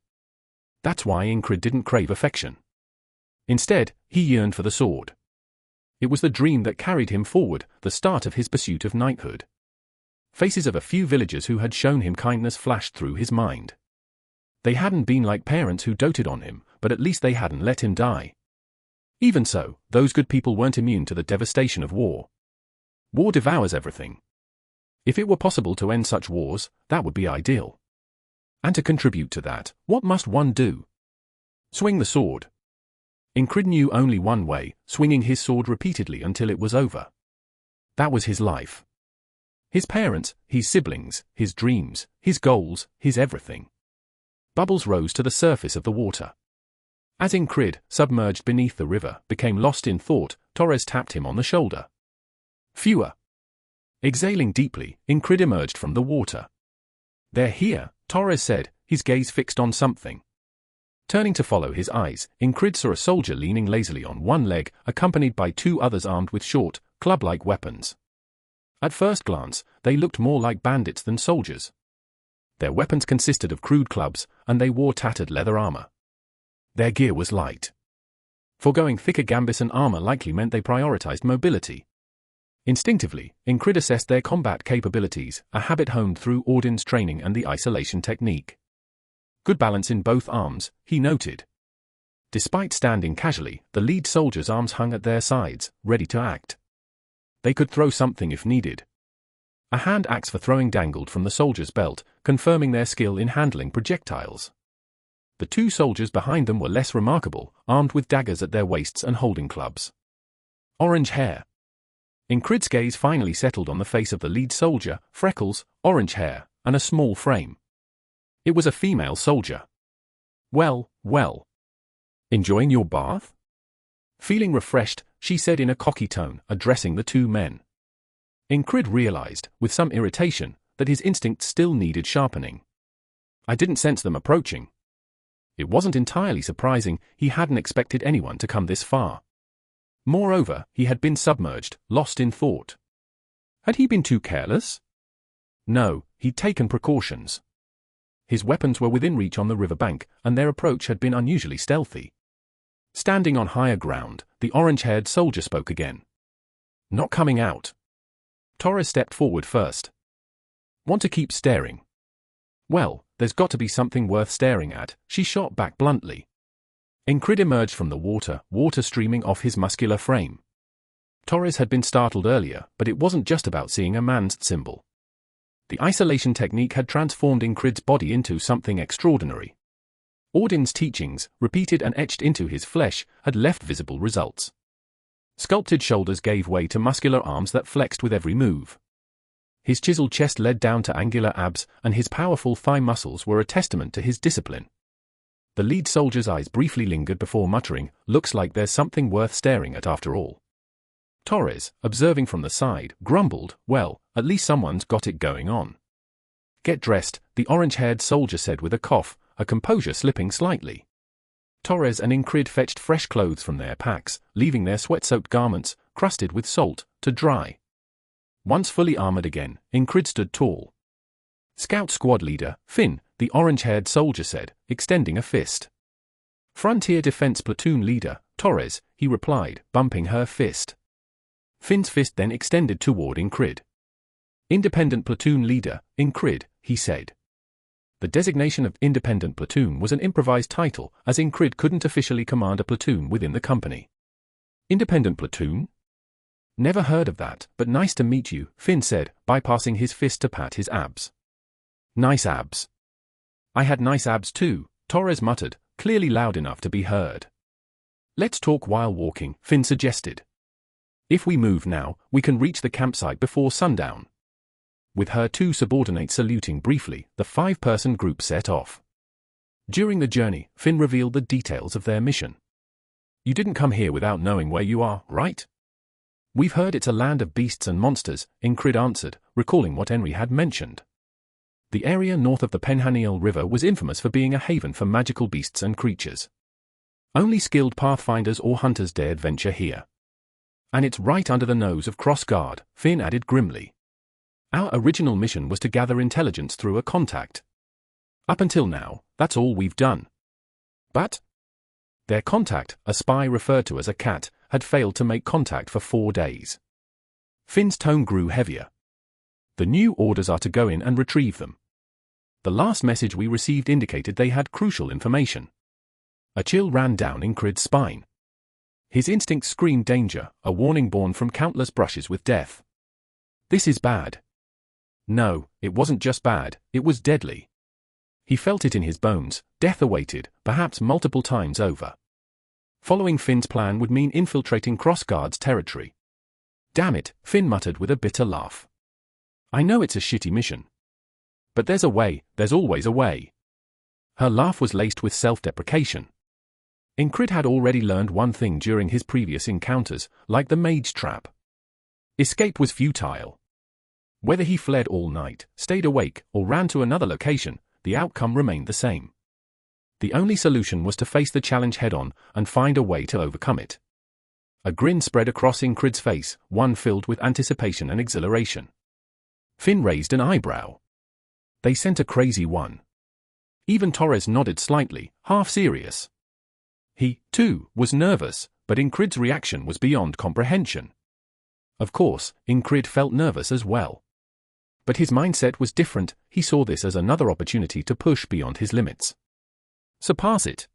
Speaker 1: That's why Incrid didn't crave affection. Instead, he yearned for the sword. It was the dream that carried him forward, the start of his pursuit of knighthood. Faces of a few villagers who had shown him kindness flashed through his mind. They hadn't been like parents who doted on him, but at least they hadn't let him die. Even so, those good people weren't immune to the devastation of war. War devours everything. If it were possible to end such wars, that would be ideal. And to contribute to that, what must one do? Swing the sword. Ingrid knew only one way, swinging his sword repeatedly until it was over. That was his life. His parents, his siblings, his dreams, his goals, his everything. Bubbles rose to the surface of the water. As Ingrid, submerged beneath the river, became lost in thought, Torres tapped him on the shoulder. Fewer. Exhaling deeply, Ingrid emerged from the water. They're here, Torres said, his gaze fixed on something. Turning to follow his eyes, Ingrid saw a soldier leaning lazily on one leg, accompanied by two others armed with short, club-like weapons. At first glance, they looked more like bandits than soldiers. Their weapons consisted of crude clubs, and they wore tattered leather armor. Their gear was light. Foregoing thicker gambeson armor likely meant they prioritized mobility. Instinctively, Ingrid assessed their combat capabilities, a habit honed through Odin's training and the isolation technique. Good balance in both arms, he noted. Despite standing casually, the lead soldier's arms hung at their sides, ready to act. They could throw something if needed. A hand axe for throwing dangled from the soldier's belt, confirming their skill in handling projectiles. The two soldiers behind them were less remarkable, armed with daggers at their waists and holding clubs. Orange hair. Ingrid's gaze finally settled on the face of the lead soldier, freckles, orange hair, and a small frame. It was a female soldier. Well. Enjoying your bath? Feeling refreshed, she said in a cocky tone, addressing the two men. Ingrid realized, with some irritation, that his instincts still needed sharpening. I didn't sense them approaching. It wasn't entirely surprising, he hadn't expected anyone to come this far. Moreover, he had been submerged, lost in thought. Had he been too careless? No, he'd taken precautions. His weapons were within reach on the riverbank, and their approach had been unusually stealthy. Standing on higher ground, the orange-haired soldier spoke again. Not coming out. Torres stepped forward first. Want to keep staring? Well, there's got to be something worth staring at, she shot back bluntly. Ingrid emerged from the water streaming off his muscular frame. Torres had been startled earlier, but it wasn't just about seeing a man's symbol. The isolation technique had transformed Ingrid's body into something extraordinary. Odin's teachings, repeated and etched into his flesh, had left visible results. Sculpted shoulders gave way to muscular arms that flexed with every move. His chiseled chest led down to angular abs, and his powerful thigh muscles were a testament to his discipline. The lead soldier's eyes briefly lingered before muttering, "Looks like there's something worth staring at after all." Torres, observing from the side, grumbled, "Well, at least someone's got it going on." "Get dressed," the orange-haired soldier said with a cough, a composure slipping slightly. Torres and Ingrid fetched fresh clothes from their packs, leaving their sweat-soaked garments, crusted with salt, to dry. Once fully armored again, Ingrid stood tall. "Scout squad leader, Finn," the orange-haired soldier said, extending a fist. "Frontier defense platoon leader, Torres," he replied, bumping her fist. Finn's fist then extended toward Ingrid. "Independent platoon leader, Ingrid," he said. The designation of independent platoon was an improvised title, as Ingrid couldn't officially command a platoon within the company. "Independent platoon? Never heard of that, but nice to meet you," Finn said, bypassing his fist to pat his abs. "Nice abs." "I had nice abs too," Torres muttered, clearly loud enough to be heard. "Let's talk while walking," Finn suggested. "If we move now, we can reach the campsite before sundown." With her two subordinates saluting briefly, the five-person group set off. During the journey, Finn revealed the details of their mission. "You didn't come here without knowing where you are, right?" "We've heard it's a land of beasts and monsters," Ingrid answered, recalling what Henry had mentioned. The area north of the Penhaniel River was infamous for being a haven for magical beasts and creatures. Only skilled pathfinders or hunters dared venture here. "And it's right under the nose of Cross Guard," Finn added grimly. "Our original mission was to gather intelligence through a contact. Up until now, that's all we've done." But their contact, a spy referred to as a cat, had failed to make contact for 4 days. Finn's tone grew heavier. "The new orders are to go in and retrieve them. The last message we received indicated they had crucial information." A chill ran down Ingrid's spine. His instinct screamed danger, a warning born from countless brushes with death. This is bad. No, it wasn't just bad, it was deadly. He felt it in his bones, death awaited, perhaps multiple times over. Following Finn's plan would mean infiltrating Crossguard's territory. Damn it, Finn muttered with a bitter laugh. I know it's a shitty mission. But there's a way, there's always a way. Her laugh was laced with self-deprecation. Ingrid had already learned one thing during his previous encounters, like the mage trap. Escape was futile. Whether he fled all night, stayed awake, or ran to another location, the outcome remained the same. The only solution was to face the challenge head-on and find a way to overcome it. A grin spread across Ingrid's face, one filled with anticipation and exhilaration. Finn raised an eyebrow. They sent a crazy one. Even Torres nodded slightly, half serious. He, too, was nervous, but Ingrid's reaction was beyond comprehension. Of course, Ingrid felt nervous as well. But his mindset was different, he saw this as another opportunity to push beyond his limits. Surpass it.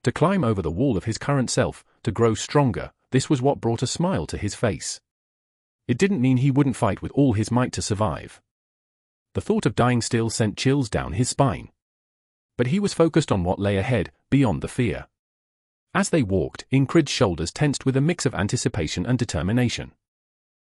Speaker 1: To climb over the wall of his current self, to grow stronger, this was what brought a smile to his face. It didn't mean he wouldn't fight with all his might to survive. The thought of dying still sent chills down his spine. But he was focused on what lay ahead, beyond the fear. As they walked, Ingrid's shoulders tensed with a mix of anticipation and determination.